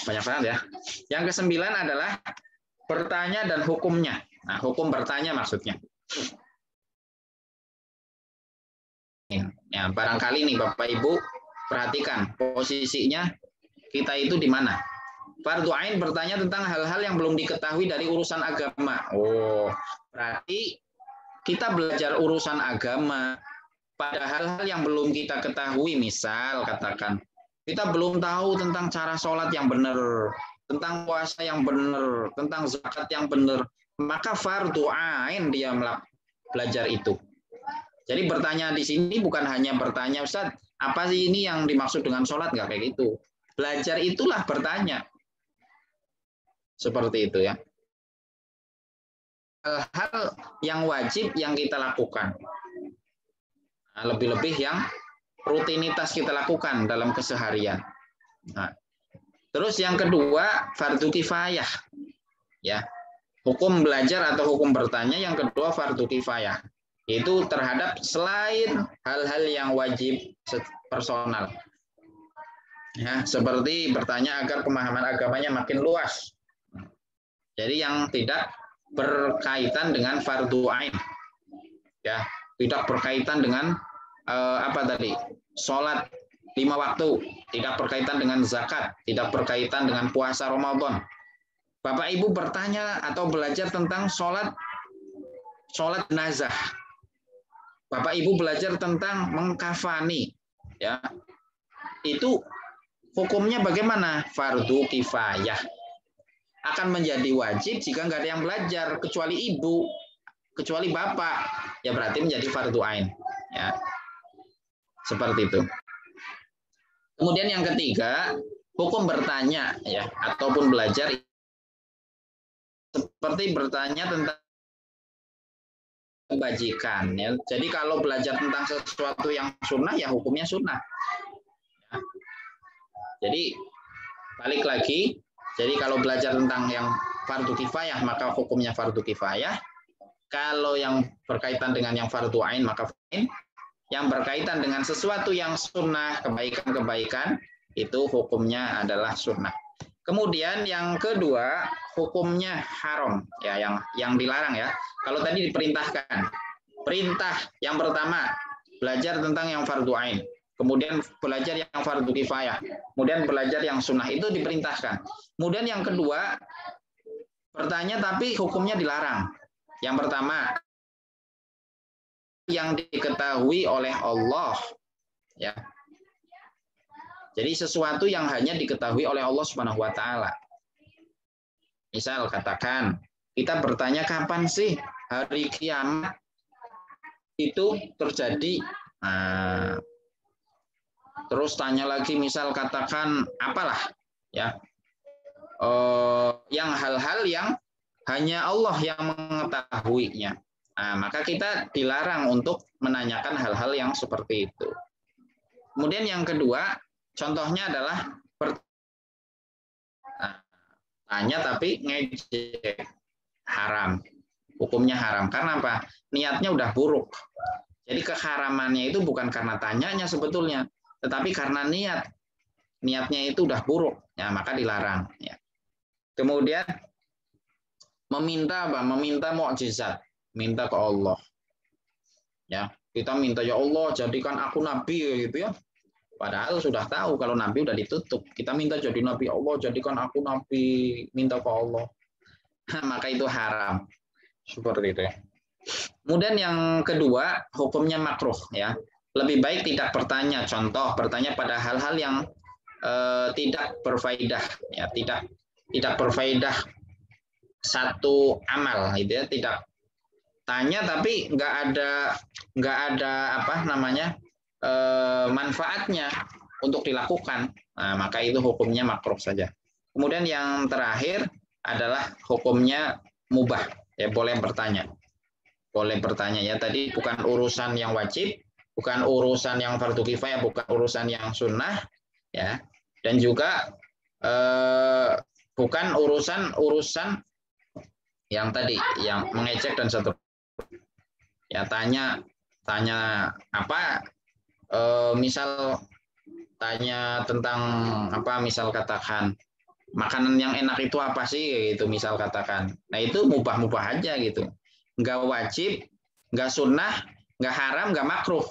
Banyak banget ya. Yang ke-9 adalah bertanya dan hukumnya. Nah, hukum bertanya maksudnya. Ya, barangkali nih Bapak Ibu perhatikan posisinya kita itu di mana? Fardhu ain bertanya tentang hal-hal yang belum diketahui dari urusan agama. Oh, berarti kita belajar urusan agama pada hal-hal yang belum kita ketahui. Misal katakan kita belum tahu tentang cara sholat yang benar, tentang puasa yang benar, tentang zakat yang benar, maka fardhu ain dia belajar itu. Jadi bertanya di sini bukan hanya bertanya, Ustaz, apa sih ini yang dimaksud dengan sholat? Nggak kayak gitu. Belajar itulah bertanya. Seperti itu ya. Hal-hal yang wajib yang kita lakukan. Nah, lebih-lebih yang rutinitas kita lakukan dalam keseharian. Nah, terus yang kedua, fardhu kifayah. Ya. Hukum belajar atau hukum bertanya yang kedua fardhu kifayah. Itu terhadap selain hal-hal yang wajib personal. Ya, seperti bertanya agar pemahaman agamanya makin luas. Jadi yang tidak berkaitan dengan fardhu ain. Ya, tidak berkaitan dengan apa tadi? Sholat 5 waktu, tidak berkaitan dengan zakat, tidak berkaitan dengan puasa Ramadan. Bapak Ibu bertanya atau belajar tentang sholat jenazah. Bapak Ibu belajar tentang mengkafani, ya. Itu hukumnya bagaimana? Fardhu kifayah. Akan menjadi wajib jika nggak ada yang belajar kecuali ibu, kecuali bapak, ya berarti menjadi fardhu ain, ya. Seperti itu. Kemudian yang ketiga, hukum bertanya ya ataupun belajar seperti bertanya tentang kebajikan ya. Jadi kalau belajar tentang sesuatu yang sunnah ya hukumnya sunnah. Ya. Jadi balik lagi, jadi kalau belajar tentang yang fardhu kifayah maka hukumnya fardhu kifayah. Kalau yang berkaitan dengan yang fardhu ain maka ain. Yang berkaitan dengan sesuatu yang sunnah, kebaikan-kebaikan itu hukumnya adalah sunnah. Kemudian yang kedua hukumnya haram ya, yang dilarang ya. Kalau tadi diperintahkan, perintah yang pertama belajar tentang yang fardhu ain, kemudian belajar yang fardhu kifayah, kemudian belajar yang sunnah itu diperintahkan. Kemudian yang kedua bertanya tapi hukumnya dilarang. Yang pertama yang diketahui oleh Allah ya. Jadi sesuatu yang hanya diketahui oleh Allah Subhanahu wa taala. Misal katakan kita bertanya kapan sih hari kiamat itu terjadi. Nah, terus tanya lagi misal katakan apalah ya. Yang hal-hal yang hanya Allah yang mengetahuinya. Nah, maka kita dilarang untuk menanyakan hal-hal yang seperti itu. Kemudian yang kedua, contohnya adalah tanya tapi ngejek, haram. Hukumnya haram. Karena apa? Niatnya udah buruk. Jadi keharamannya itu bukan karena tanyanya sebetulnya, tetapi karena niatnya itu udah buruk. Ya, maka dilarang. Ya. Kemudian meminta apa? Meminta mukjizat. Minta ke Allah. Ya, kita minta ya Allah jadikan aku nabi gitu ya. Padahal sudah tahu kalau nabi udah ditutup. Kita minta jadi nabi, Allah jadikan aku nabi, minta ke Allah. Maka itu haram. Seperti itu ya. Kemudian yang kedua, hukumnya makruh ya. Lebih baik tidak bertanya, contoh bertanya pada hal-hal yang tidak berfaedah ya, tidak berfaedah satu amal gitu ya, tidak tanya tapi nggak nggak ada apa namanya manfaatnya untuk dilakukan, nah, maka itu hukumnya makruh saja. Kemudian yang terakhir adalah hukumnya mubah, ya boleh bertanya. Boleh bertanya ya, tadi bukan urusan yang wajib, bukan urusan yang fardu kifayah, bukan urusan yang sunnah, ya, dan juga bukan urusan yang tadi yang mengejek dan seterusnya. Ya tanya apa, misal tanya tentang apa, misal katakan makanan yang enak itu apa sih gitu, misal katakan. Nah itu mubah-mubah aja gitu, nggak wajib, nggak sunnah, nggak haram, nggak makruh,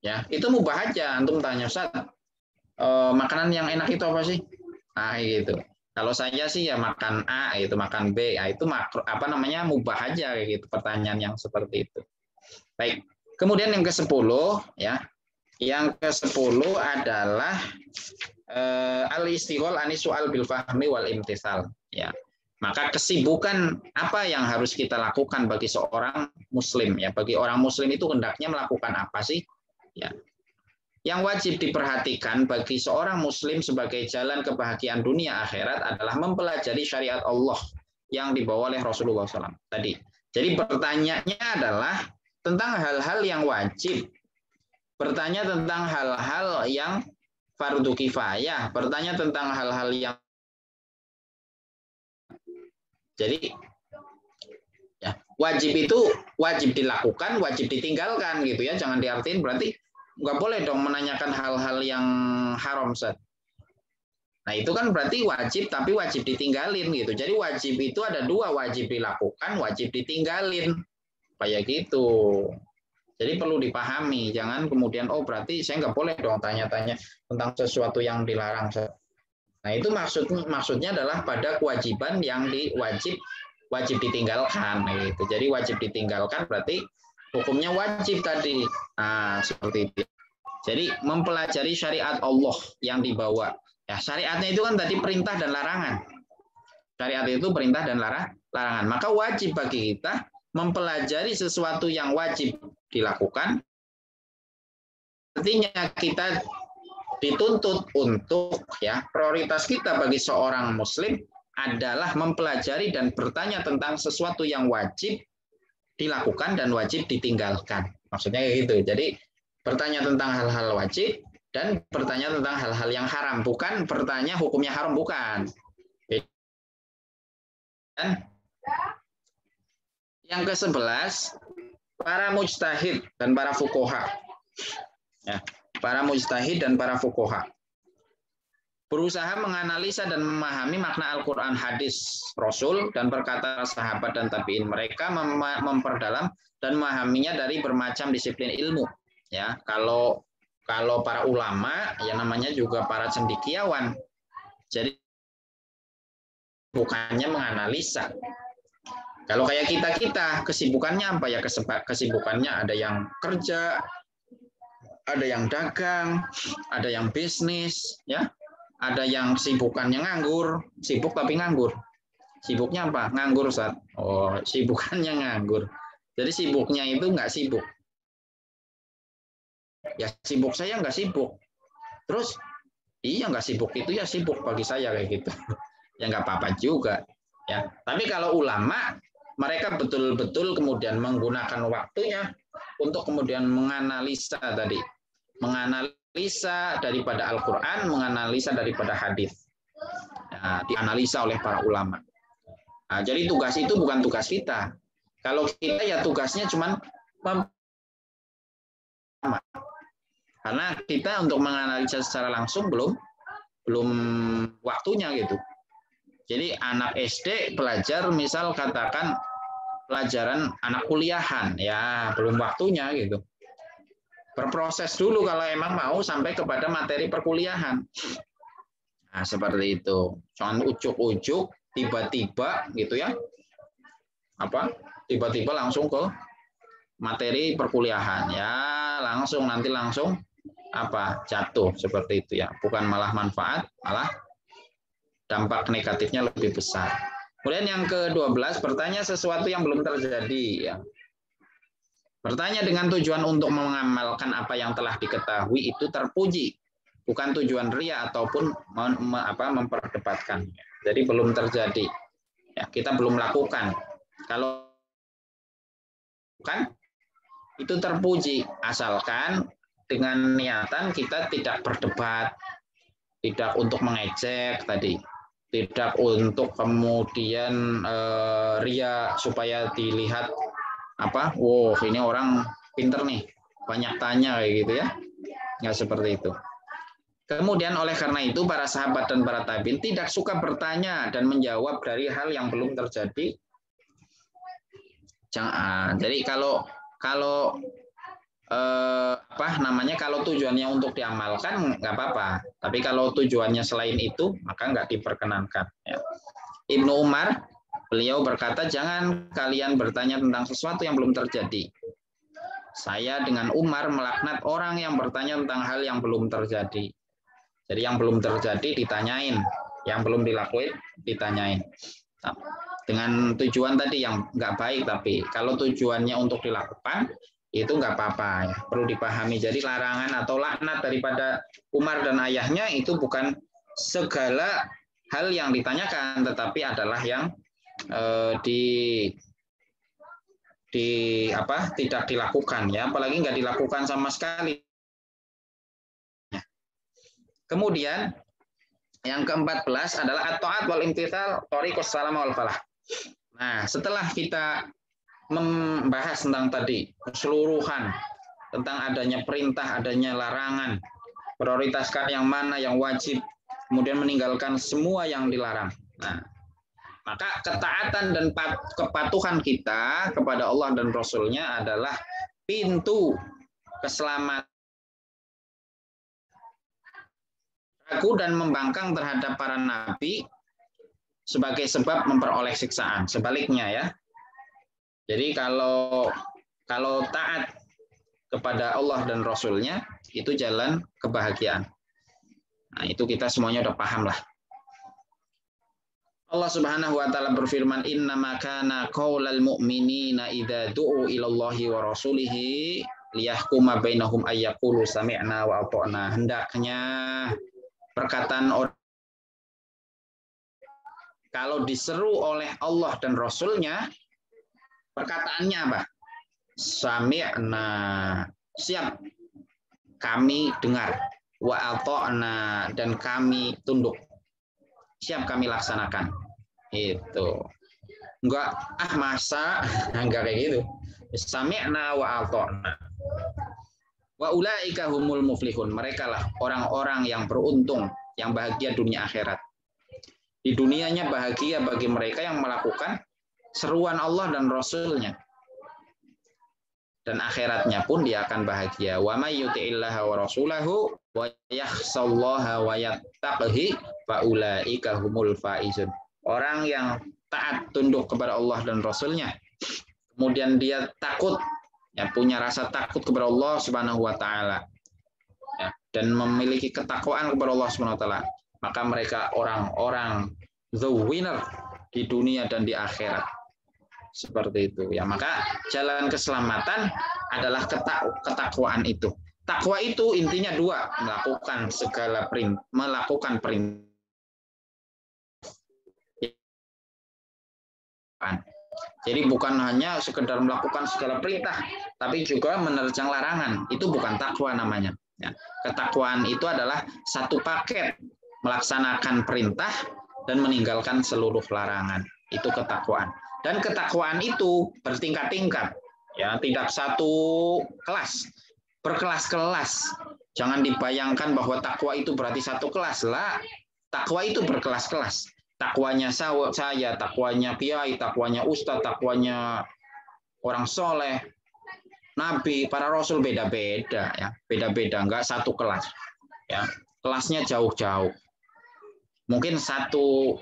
ya itu mubah aja. Antum tanya, Ustaz, makanan yang enak itu apa sih? Nah gitu. Kalau saya sih ya makan A, itu makan B, nah, itu makruh, apa namanya, mubah aja kayak gitu, pertanyaan yang seperti itu. Baik. Kemudian yang ke-10 ya. Yang ke-10 adalah al-istighol anis su'al bil fahmi wal imtithal, ya. Maka kesibukan apa yang harus kita lakukan bagi seorang muslim, ya. Bagi orang muslim itu hendaknya melakukan apa sih? Ya. Yang wajib diperhatikan bagi seorang muslim sebagai jalan kebahagiaan dunia akhirat adalah mempelajari syariat Allah yang dibawa oleh Rasulullah SAW tadi. Jadi pertanyaannya adalah tentang hal-hal yang wajib, bertanya tentang hal-hal yang fardu kifayah, bertanya tentang hal-hal yang jadi ya, wajib itu wajib dilakukan, wajib ditinggalkan gitu ya. Jangan diartiin berarti nggak boleh dong menanyakan hal-hal yang haram, Ustaz. Nah itu kan berarti wajib tapi wajib ditinggalin gitu. Jadi wajib itu ada dua, wajib dilakukan, wajib ditinggalin, kayak gitu. Jadi perlu dipahami, jangan kemudian oh berarti saya nggak boleh dong tanya-tanya tentang sesuatu yang dilarang. Nah itu maksudnya adalah pada kewajiban yang wajib ditinggalkan gitu. Jadi wajib ditinggalkan berarti hukumnya wajib tadi. Nah, seperti itu. Jadi mempelajari syariat Allah yang dibawa. Ya, syariatnya itu kan tadi perintah dan larangan. Syariat itu perintah dan larangan. Maka wajib bagi kita mempelajari sesuatu yang wajib dilakukan. Artinya kita dituntut untuk ya, prioritas kita bagi seorang muslim adalah mempelajari dan bertanya tentang sesuatu yang wajib dilakukan dan wajib ditinggalkan. Maksudnya kayak gitu. Jadi bertanya tentang hal-hal wajib dan bertanya tentang hal-hal yang haram. Bukan bertanya hukumnya haram, bukan. Dan yang ke-11, para mujtahid dan para fuqaha. Ya, para mujtahid dan para fuqaha berusaha menganalisa dan memahami makna Al-Quran, hadis Rasul, dan perkataan sahabat dan tabi'in. Mereka memperdalam dan memahaminya dari bermacam disiplin ilmu. Ya, kalau para ulama, ya namanya juga para cendekiawan. Jadi bukannya menganalisa. Kalau kayak kita kesibukannya apa ya? Kesibukannya ada yang kerja, ada yang dagang, ada yang bisnis, ya. Ada yang sibukannya nganggur, sibuk tapi nganggur. Sibuknya apa? Nganggur, Ustaz. Oh, sibukannya nganggur. Jadi sibuknya itu nggak sibuk. Ya sibuk saya nggak sibuk. Terus, iya nggak sibuk itu ya sibuk bagi saya kayak gitu. Ya nggak apa-apa juga. Ya. Tapi kalau ulama, mereka betul-betul kemudian menggunakan waktunya untuk kemudian menganalisa tadi. Menganalisa daripada Al-Quran, menganalisa daripada hadis. Nah, dianalisa oleh para ulama. Nah, jadi tugas itu bukan tugas kita. Kalau kita ya tugasnya cuma karena kita untuk menganalisa secara langsung belum waktunya gitu. Jadi anak SD belajar misal katakan pelajaran anak kuliahan, ya belum waktunya gitu. Berproses dulu kalau emang mau sampai kepada materi perkuliahan. Nah, seperti itu. Jangan ujuk-ujuk tiba-tiba gitu ya. Tiba-tiba langsung ke materi perkuliahan. Ya, langsung jatuh seperti itu ya. Bukan malah manfaat, malah dampak negatifnya lebih besar. Kemudian yang ke-12, bertanya sesuatu yang belum terjadi ya. Bertanya dengan tujuan untuk mengamalkan apa yang telah diketahui itu terpuji, bukan tujuan ria ataupun memperdebatkan. Jadi belum terjadi. Ya, kita belum lakukan. Kalau kan itu terpuji, asalkan dengan niatan kita tidak berdebat, tidak untuk mengejek tadi, tidak untuk kemudian ria supaya dilihat wow ini orang pinter nih, banyak tanya kayak gitu ya, nggak seperti itu. Kemudian oleh karena itu para sahabat dan para tabiin tidak suka bertanya dan menjawab dari hal yang belum terjadi. Jadi kalau kalau tujuannya untuk diamalkan nggak apa-apa, tapi kalau tujuannya selain itu maka nggak diperkenankan. Ya. Ibnu Umar beliau berkata, jangan kalian bertanya tentang sesuatu yang belum terjadi. Saya dengan Umar melaknat orang yang bertanya tentang hal yang belum terjadi. Jadi yang belum terjadi ditanyain, yang belum dilakuin ditanyain. Dengan tujuan tadi yang nggak baik, tapi kalau tujuannya untuk dilakukan itu nggak apa-apa, ya. Perlu dipahami. Jadi larangan atau laknat daripada Umar dan ayahnya itu bukan segala hal yang ditanyakan, tetapi adalah yang tidak dilakukan, ya, apalagi nggak dilakukan sama sekali. Kemudian yang ke-14 adalah at-ta'at wal imtithal thariqus salam wal falah. Nah, setelah kita membahas tentang tadi keseluruhan tentang adanya perintah, adanya larangan, prioritaskan yang mana yang wajib, kemudian meninggalkan semua yang dilarang. Nah, maka ketaatan dan kepatuhan kita kepada Allah dan Rasul-Nya adalah pintu keselamatan. Ragu dan membangkang terhadap para nabi sebagai sebab memperoleh siksaan. Sebaliknya ya. Jadi kalau taat kepada Allah dan Rasul-Nya itu jalan kebahagiaan. Nah, itu kita semuanya udah paham lah. Allah Subhanahu wa taala berfirman, "Innama kana qaulal mu'minina idza du'u ilallahi wa rasulihi liyahkuma bainahum ayyaqulu sami'na wa ata'na." Hendaknya perkataan orang kalau diseru oleh Allah dan Rasul-Nya, perkataannya apa? Sami'na, siap, kami dengar, wa ata'na, dan kami tunduk. Siap kami laksanakan. Itu. Enggak, masa enggak kayak gitu. Sami'na wa ata'na. Wa ulaika humul muflihun. Mereka lah orang-orang yang beruntung, yang bahagia dunia akhirat. Di dunianya bahagia bagi mereka yang melakukan seruan Allah dan Rasul-Nya. Dan akhiratnya pun dia akan bahagia. Wa may yuti'illaha wa rasulahu wa yakhsallaha wa yattaqihi fa ulaika humul faizun. Orang yang taat tunduk kepada Allah dan Rasul-Nya, kemudian dia takut, ya, punya rasa takut kepada Allah Subhanahu wa taala, ya, dan memiliki ketakwaan kepada Allah Subhanahu wa taala, maka mereka orang-orang the winner di dunia dan di akhirat. Seperti itu ya. Maka jalan keselamatan adalah ketakwaan itu. Takwa itu intinya dua, melakukan perintah. Jadi bukan hanya sekedar melakukan segala perintah, tapi juga menerjang larangan. Itu bukan takwa namanya. Ya. Ketakwaan itu adalah satu paket, melaksanakan perintah dan meninggalkan seluruh larangan. Itu ketakwaan. Dan ketakwaan itu bertingkat-tingkat. Ya, tidak satu kelas, berkelas-kelas. Jangan dibayangkan bahwa takwa itu berarti satu kelas. Lah, takwa itu berkelas-kelas. Takwanya saya, takwanya kiai, takwanya ustadz, takwanya orang soleh, nabi, para rasul beda-beda ya, beda-beda, enggak satu kelas. Ya, kelasnya jauh-jauh. Mungkin satu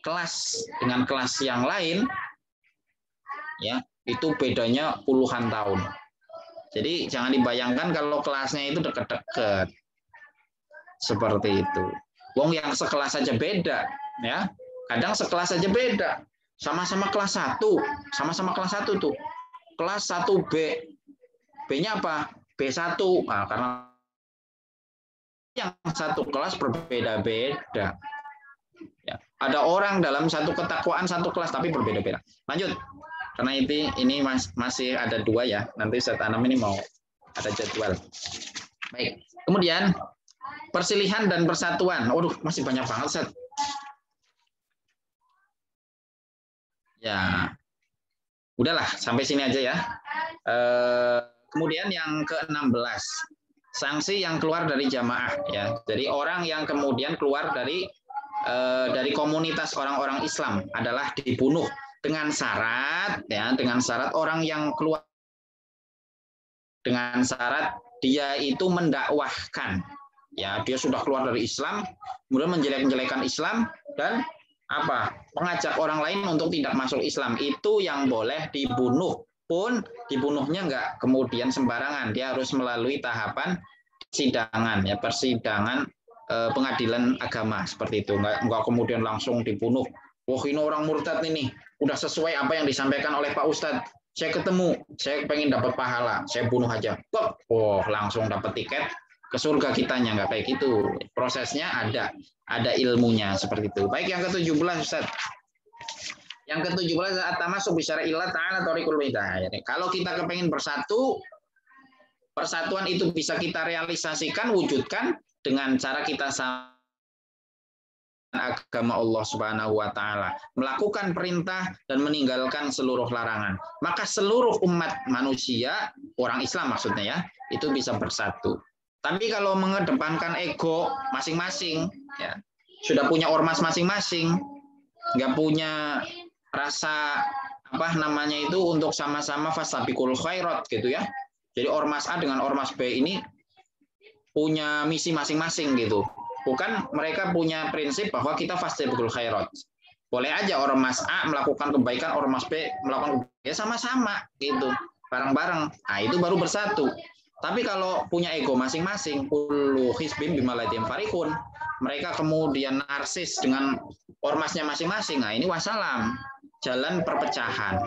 kelas dengan kelas yang lain, ya, itu bedanya puluhan tahun. Jadi jangan dibayangkan kalau kelasnya itu dekat-dekat. Seperti itu. Wong yang sekelas saja beda, ya. Kadang sekelas saja beda. Sama-sama kelas 1, sama-sama kelas 1 tuh. kelas 1B. B-nya apa? B1. Nah, karena yang satu kelas berbeda-beda. Ya, ada orang dalam satu ketakwaan satu kelas tapi berbeda-beda. Lanjut. Karena ini masih ada 2 ya. Nanti Ustaz Anam ini mau ada jadwal. Baik. Kemudian persilihan dan persatuan. Waduh, masih banyak banget, Ustaz. Ya. Udahlah, sampai sini aja ya. Kemudian yang ke-16. Sanksi yang keluar dari jamaah ya. Jadi orang yang kemudian keluar dari komunitas orang-orang Islam adalah dibunuh dengan syarat ya, dengan syarat orang yang keluar dengan syarat dia itu mendakwahkan ya, dia sudah keluar dari Islam kemudian menjelek-jelekan Islam dan mengajak orang lain untuk tidak masuk Islam, itu yang boleh dibunuh. Pun dibunuhnya nggak kemudian sembarangan, dia harus melalui tahapan persidangan ya, persidangan pengadilan agama seperti itu, nggak kemudian langsung dibunuh. Wah, ini orang murtad ini, udah sesuai apa yang disampaikan oleh Pak Ustadz, saya ketemu, saya pengen dapat pahala, saya bunuh aja. Oh, langsung dapat tiket ke surga kitanya, nggak kayak gitu. Prosesnya ada ilmunya seperti itu. Baik, yang ke-17 Ustadz. Yang ke-17 at-tamasuk bi syara'illah ta'ala tariqul hidayah. Kalau kita kepengen bersatu, persatuan itu bisa kita realisasikan, wujudkan dengan cara kita sama agama Allah Subhanahu wa taala, melakukan perintah dan meninggalkan seluruh larangan. Maka seluruh umat manusia, orang Islam maksudnya ya, itu bisa bersatu. Tapi kalau mengedepankan ego masing-masing ya, sudah punya ormas masing-masing, nggak punya rasa untuk sama-sama fastabiqul khairat gitu ya. Jadi ormas A dengan ormas B ini punya misi masing-masing gitu. Bukan mereka punya prinsip bahwa kita fastabiqul khairat. Boleh aja ormas A melakukan kebaikan, ormas B melakukan kebaikan, ya sama-sama gitu, bareng-bareng. Nah, itu baru bersatu. Tapi kalau punya ego masing-masing, kullu hizbin bima ladayhim farihun, mereka kemudian narsis dengan ormasnya masing-masing. Nah, ini wassalam, jalan perpecahan.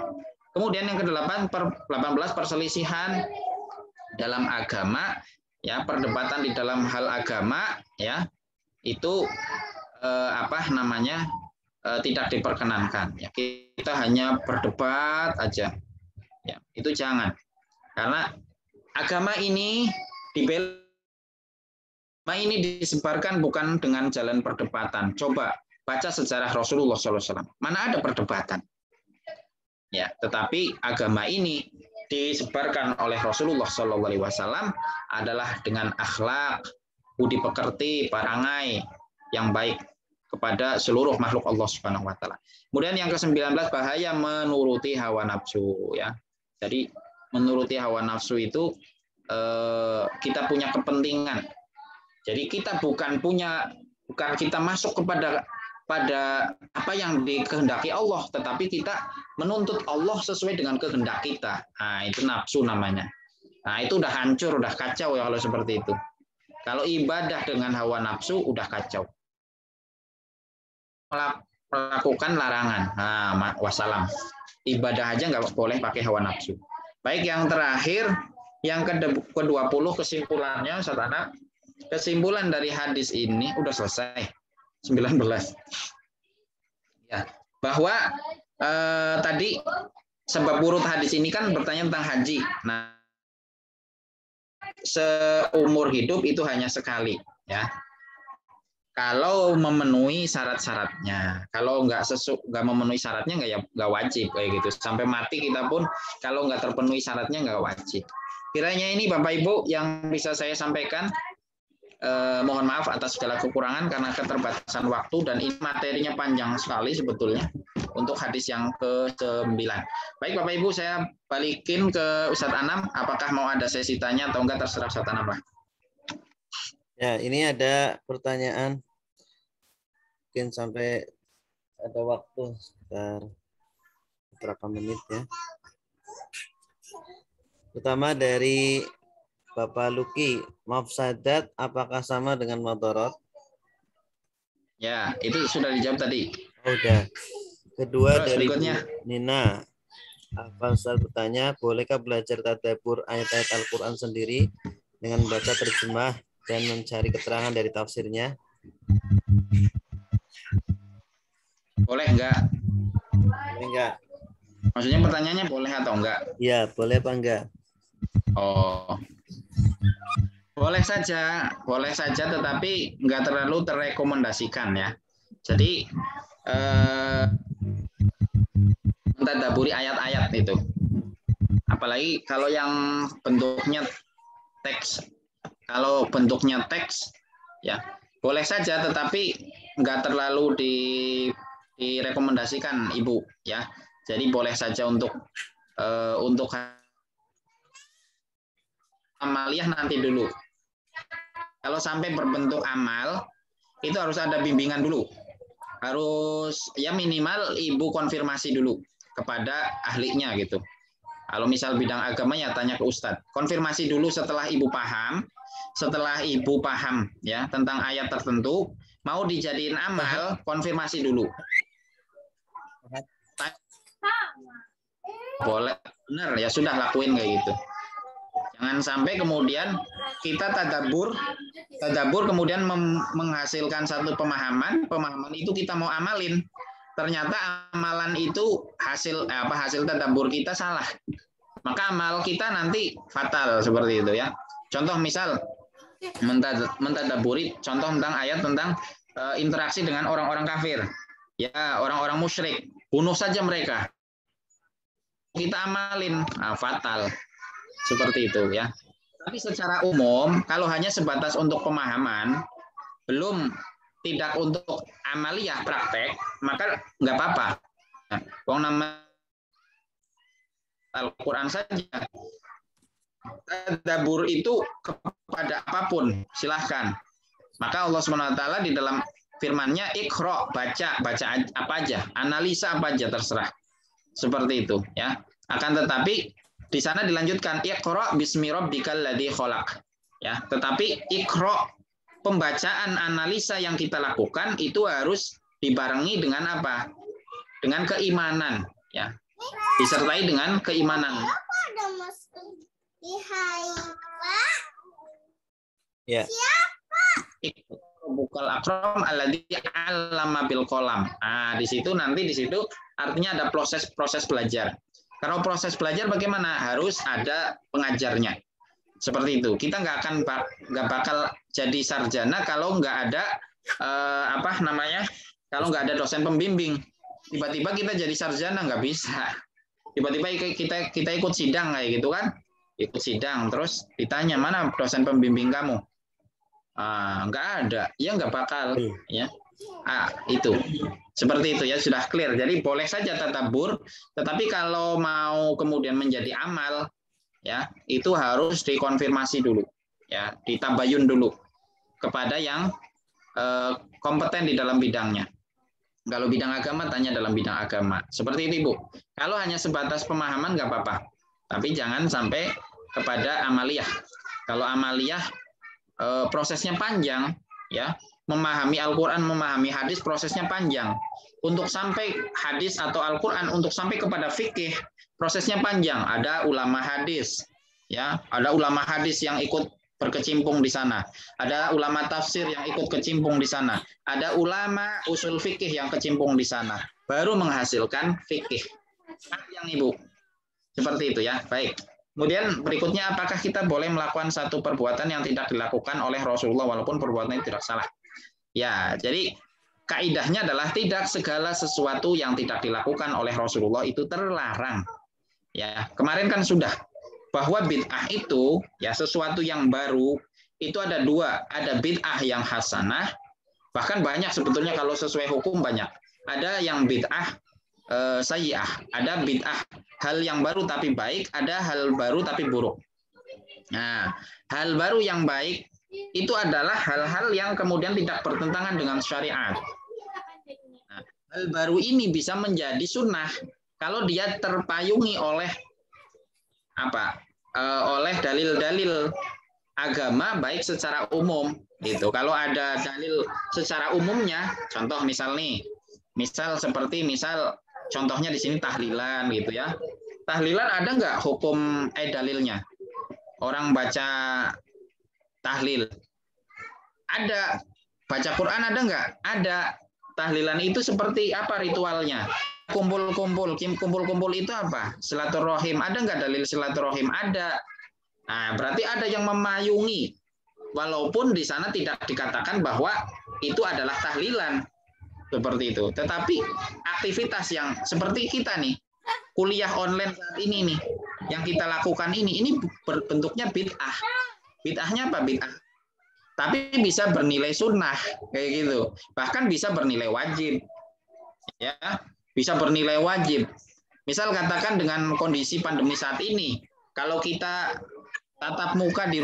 Kemudian yang ke-18 perselisihan dalam agama ya, perdebatan di dalam hal agama ya, itu tidak diperkenankan ya. Kita hanya berdebat aja ya, itu jangan, karena agama ini disebarkan bukan dengan jalan perdebatan. Coba baca sejarah Rasulullah SAW, mana ada perdebatan ya, tetapi agama ini disebarkan oleh Rasulullah SAW adalah dengan akhlak, budi pekerti, perangai yang baik kepada seluruh makhluk Allah Subhanahu wa taala. Kemudian yang ke-19 bahaya menuruti hawa nafsu ya. Jadi menuruti hawa nafsu itu kita punya kepentingan. Jadi kita bukan kita masuk kepada apa yang dikehendaki Allah, tetapi kita menuntut Allah sesuai dengan kehendak kita. Nah, itu nafsu namanya. Nah, itu udah hancur, udah kacau ya kalau seperti itu. Kalau ibadah dengan hawa nafsu udah kacau. Melakukan larangan. Nah, wassalam. Ibadah aja nggak boleh pakai hawa nafsu. Baik, yang terakhir, yang ke-20 kesimpulannya, Satana. Kesimpulan dari hadis ini udah selesai. 19. Ya, bahwa tadi sebab urut hadis ini kan bertanya tentang haji. Nah, seumur hidup itu hanya sekali ya. Kalau memenuhi syarat-syaratnya, kalau nggak memenuhi syaratnya nggak wajib kayak gitu. Sampai mati kita pun kalau nggak terpenuhi syaratnya nggak wajib. Kiranya ini Bapak Ibu yang bisa saya sampaikan. Mohon maaf atas segala kekurangan karena keterbatasan waktu, dan ini materinya panjang sekali sebetulnya untuk hadis yang ke-9. Baik Bapak Ibu, saya balikin ke Ustadz Anam. Apakah mau ada sesi tanya atau enggak, terserah Ustadz Anam lah. Ya, ini ada pertanyaan. Mungkin sampai ada waktu sekitar beberapa menit ya. Pertama dari Bapak Luki, mafsadat apakah sama dengan madarat? Ya, itu sudah dijawab tadi. Oh, udah. Kedua terus dari berikutnya. Nina, Afwan Ustaz bertanya, bolehkah belajar tadabbur ayat-ayat Al-Quran sendiri dengan membaca terjemah dan mencari keterangan dari tafsirnya? Boleh enggak? Boleh enggak? Maksudnya pertanyaannya boleh atau enggak? Ya, boleh apa enggak? Oh, boleh saja, tetapi enggak terlalu terrekomendasikan ya. Jadi mentadaburi ayat-ayat itu. Apalagi kalau yang bentuknya teks. Kalau bentuknya teks, ya boleh saja, tetapi nggak terlalu direkomendasikan Ibu, ya. Jadi boleh saja untuk amaliyah nanti dulu. Kalau sampai berbentuk amal, itu harus ada bimbingan dulu. Harus ya minimal Ibu konfirmasi dulu kepada ahlinya gitu. Kalau misal bidang agama ya tanya ke Ustadz. Konfirmasi dulu setelah Ibu paham, ya tentang ayat tertentu, mau dijadiin amal, konfirmasi dulu. Boleh, benar ya sudah lakuin kayak gitu. Jangan sampai kemudian kita tadabbur kemudian menghasilkan satu pemahaman itu kita mau amalin. Ternyata amalan itu hasil tadabbur kita salah. Maka amal kita nanti fatal seperti itu ya. Contoh misal mentadaburi contoh tentang ayat tentang interaksi dengan orang-orang kafir. Ya, orang-orang musyrik. Bunuh saja mereka. Kita amalin, fatal. Seperti itu ya. Tapi secara umum, kalau hanya sebatas untuk pemahaman, belum tidak untuk amaliyah praktek, maka nggak apa-apa. Wong nama Al-Quran saja. Tadabbur itu kepada apapun, silahkan. Maka Allah SWT di dalam firman-Nya, Iqra, baca apa aja, analisa apa aja, terserah. Seperti itu ya. Akan tetapi di sana dilanjutkan Iqra bismi rabbikal ladzi khalaq. Ya, tetapi Iqra pembacaan analisa yang kita lakukan itu harus dibarengi dengan apa? Dengan keimanan, ya. Disertai dengan keimanan. Ya. Bukal akram alladzi 'allama bil qalam. Di situ artinya ada proses belajar. Kalau proses belajar bagaimana? Harus ada pengajarnya. Seperti itu. Kita nggak bakal jadi sarjana kalau nggak ada kalau nggak ada dosen pembimbing. Tiba-tiba kita jadi sarjana nggak bisa. Tiba-tiba kita ikut sidang kayak gitu kan? Ikut sidang terus ditanya mana dosen pembimbing kamu? Nggak ada, ya nggak bakal, ya. Itu seperti itu ya, sudah clear. Jadi boleh saja tadabbur, tetapi kalau mau kemudian menjadi amal, ya itu harus dikonfirmasi dulu, ya, ditabayun dulu kepada yang kompeten di dalam bidangnya. Kalau bidang agama tanya dalam bidang agama, seperti itu Bu. Kalau hanya sebatas pemahaman nggak apa-apa, tapi jangan sampai kepada amaliyah. Kalau amaliyah prosesnya panjang, ya. Memahami Al-Quran, memahami hadis, prosesnya panjang. Untuk sampai hadis atau Al-Quran, untuk sampai kepada fikih, prosesnya panjang. Ada ulama hadis, ya. Ada ulama hadis yang ikut berkecimpung di sana. Ada ulama tafsir yang ikut kecimpung di sana. Ada ulama usul fikih yang kecimpung di sana. Baru menghasilkan fikih. Panjang Ibu. Seperti itu ya. Baik. Kemudian berikutnya, apakah kita boleh melakukan satu perbuatan yang tidak dilakukan oleh Rasulullah walaupun perbuatan itu tidak salah? Ya, jadi kaidahnya adalah tidak segala sesuatu yang tidak dilakukan oleh Rasulullah itu terlarang. Ya, kemarin kan sudah bahwa bid'ah itu ya sesuatu yang baru itu ada dua, ada bid'ah yang hasanah, bahkan banyak sebetulnya kalau sesuai hukum banyak. Ada yang bid'ah sayyi'ah, ada bid'ah hal yang baru tapi baik, ada hal baru tapi buruk. Nah, hal baru yang baik itu adalah hal-hal yang kemudian tidak bertentangan dengan syariat. Nah, hal baru ini bisa menjadi sunnah kalau dia terpayungi oleh oleh dalil-dalil agama baik secara umum gitu. Kalau ada dalil secara umumnya, contoh misal contohnya di sini tahlilan gitu ya. tahlilan ada nggak hukum dalilnya? Orang baca tahlil. Ada. Baca Quran ada nggak? Ada. Tahlilan itu seperti apa ritualnya? Kumpul-kumpul. Kumpul-kumpul itu apa? Silaturahim. Ada nggak dalil silaturahim? Ada. Nah, berarti ada yang memayungi. Walaupun di sana tidak dikatakan bahwa itu adalah tahlilan. Seperti itu. Tetapi aktivitas yang seperti kita nih, kuliah online saat ini nih, yang kita lakukan ini bentuknya bid'ah. Bid'ahnya apa bid'ah? Tapi bisa bernilai sunnah kayak gitu. Bahkan bisa bernilai wajib. Ya, bisa bernilai wajib. Misal katakan dengan kondisi pandemi saat ini, kalau kita tatap muka di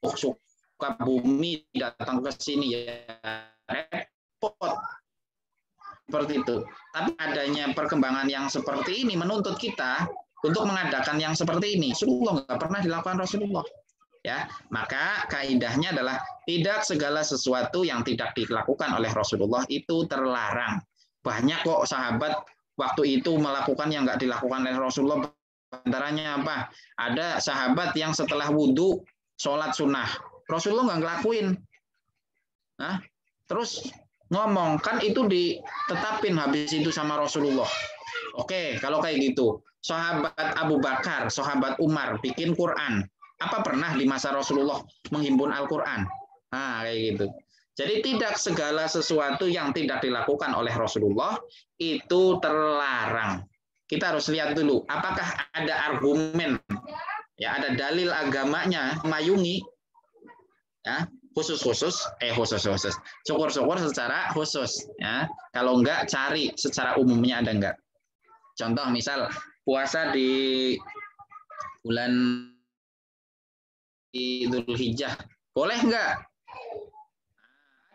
Sukabumi datang ke sini ya repot. Seperti itu. Tapi adanya perkembangan yang seperti ini menuntut kita untuk mengadakan yang seperti ini. Rasulullah nggak pernah dilakukan Rasulullah. Ya, maka kaidahnya adalah tidak segala sesuatu yang tidak dilakukan oleh Rasulullah itu terlarang. Banyak kok sahabat waktu itu melakukan yang nggak dilakukan oleh Rasulullah. Antaranya apa? Ada sahabat yang setelah wudhu sholat sunnah. Rasulullah nggak ngelakuin. Nah, terus ngomong, kan itu ditetapin habis itu sama Rasulullah. Oke, kalau kayak gitu. Sahabat Abu Bakar, sahabat Umar bikin Quran. Apa pernah di masa Rasulullah menghimpun Al-Quran? Nah, kayak gitu. Jadi tidak segala sesuatu yang tidak dilakukan oleh Rasulullah itu terlarang. Kita harus lihat dulu, apakah ada argumen, ya ada dalil agamanya memayungi, ya khusus, syukur-syukur secara khusus, ya. Kalau enggak cari secara umumnya ada enggak. Contoh misal puasa di bulan Idul Hijjah, boleh enggak?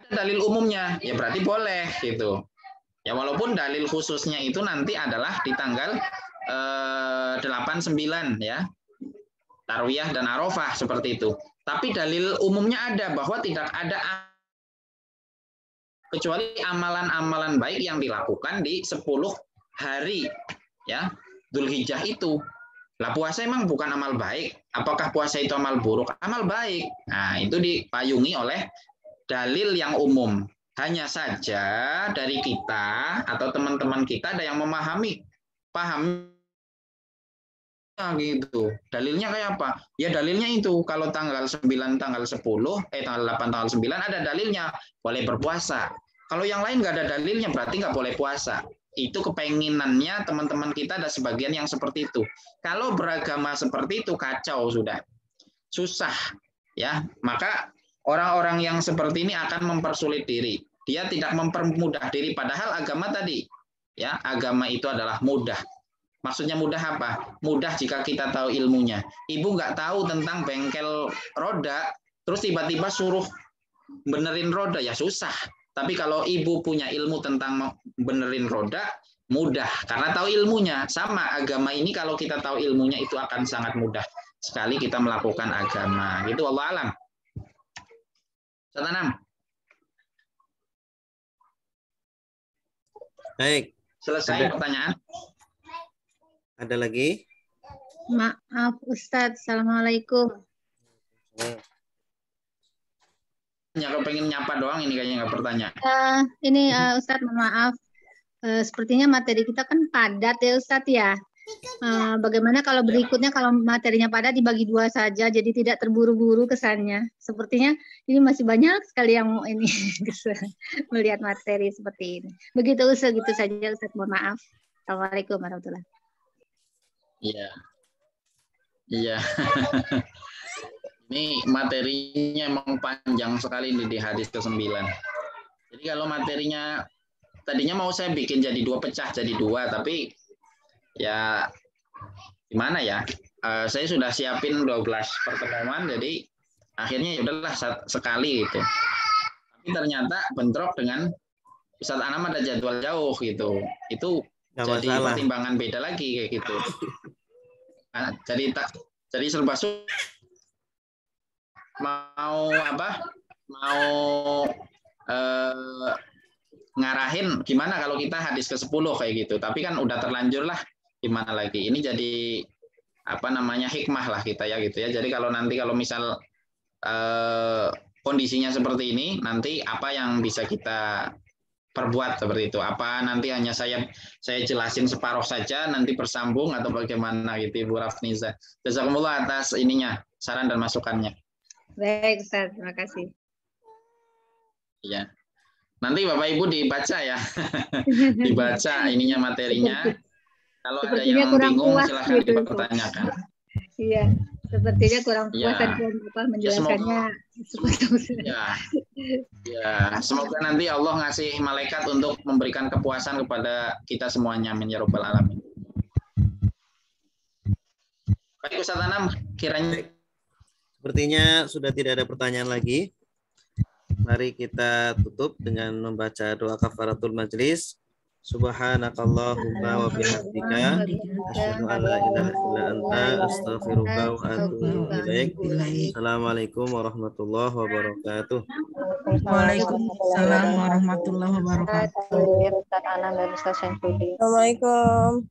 Ada dalil umumnya, ya berarti boleh gitu. Ya walaupun dalil khususnya itu nanti adalah di tanggal 8-9 ya. Tarwiyah dan Arafah seperti itu. Tapi dalil umumnya ada bahwa tidak ada kecuali amalan-amalan baik yang dilakukan di 10 hari ya Dzulhijjah itu. Lah puasa emang bukan amal baik. Apakah puasa itu amal buruk? Amal baik. Nah, itu dipayungi oleh dalil yang umum. Hanya saja dari kita atau teman-teman kita ada yang paham gitu. Dalilnya kayak apa? Ya dalilnya itu kalau tanggal 9, tanggal 10, tanggal 8, tanggal 9 ada dalilnya boleh berpuasa. Kalau yang lain nggak ada dalilnya berarti nggak boleh puasa. Itu kepenginannya teman-teman kita ada sebagian yang seperti itu. Kalau beragama seperti itu kacau sudah. Susah ya. Maka orang-orang yang seperti ini akan mempersulit diri. Dia tidak mempermudah diri padahal agama tadi ya, agama itu adalah mudah. Maksudnya mudah apa? Mudah jika kita tahu ilmunya. Ibu nggak tahu tentang bengkel roda, terus tiba-tiba suruh benerin roda, ya susah. Tapi kalau ibu punya ilmu tentang benerin roda, mudah. Karena tahu ilmunya. Sama agama ini kalau kita tahu ilmunya itu akan sangat mudah sekali kita melakukan agama. Itu Allah alam. Satanam. Baik. Selesai pertanyaan. Ada lagi? Maaf Ustadz, Assalamualaikum. Ya, kalau pengen nyapa doang ini kayaknya nggak bertanya. Ustadz, mohon maaf. Sepertinya materi kita kan padat ya Ustadz ya. Bagaimana kalau berikutnya kalau materinya padat dibagi 2 saja, jadi tidak terburu-buru kesannya. Sepertinya ini masih banyak sekali yang mau ini melihat materi seperti ini. Begitu Ustadz, gitu saja Ustadz, mohon maaf. Assalamualaikum warahmatullahi wabarakatuh. Iya. Iya. Ini materinya emang panjang sekali di hadis ke-9. Jadi kalau materinya tadinya mau saya bikin jadi 2 pecah, jadi 2, tapi ya gimana ya? Saya sudah siapin 12 pertemuan, jadi akhirnya ya udahlah sekali gitu. Tapi ternyata bentrok dengan Ustadz Anam ada jadwal jauh gitu. Itu jadi pertimbangan beda lagi kayak gitu. Nah, jadi serba mau apa? Mau ngarahin gimana kalau kita hadis ke-10 kayak gitu. Tapi kan udah terlanjur lah gimana lagi? Ini jadi apa namanya hikmah lah kita ya gitu ya. Jadi kalau misal kondisinya seperti ini, nanti apa yang bisa kita perbuat seperti itu? Apa nanti hanya saya jelasin separuh saja, nanti bersambung atau bagaimana gitu Ibu Rafniza? Jazakumullah atas ininya, saran dan masukannya. Baik Ustaz, terima kasih. Iya. Nanti Bapak Ibu dibaca ya. Dibaca ininya materinya. Kalau ada yang bingung silahkan gitu, dipertanyakan. Iya, sepertinya kurang puas dan menjelaskannya. Ya, semoga nanti Allah ngasih malaikat untuk memberikan kepuasan kepada kita semuanya. Amin ya rabbal alamin. Baik Ustaz Anam, kiranya sepertinya sudah tidak ada pertanyaan lagi. Mari kita tutup dengan membaca doa kafaratul majlis. Subhanakallahumma wa bihamdika asyhadu an la ilaha illa anta astaghfiruka wa atubu ilaik. Assalamualaikum warahmatullahi wabarakatuh. Waalaikumsalam warahmatullahi wabarakatuh. Assalamualaikum.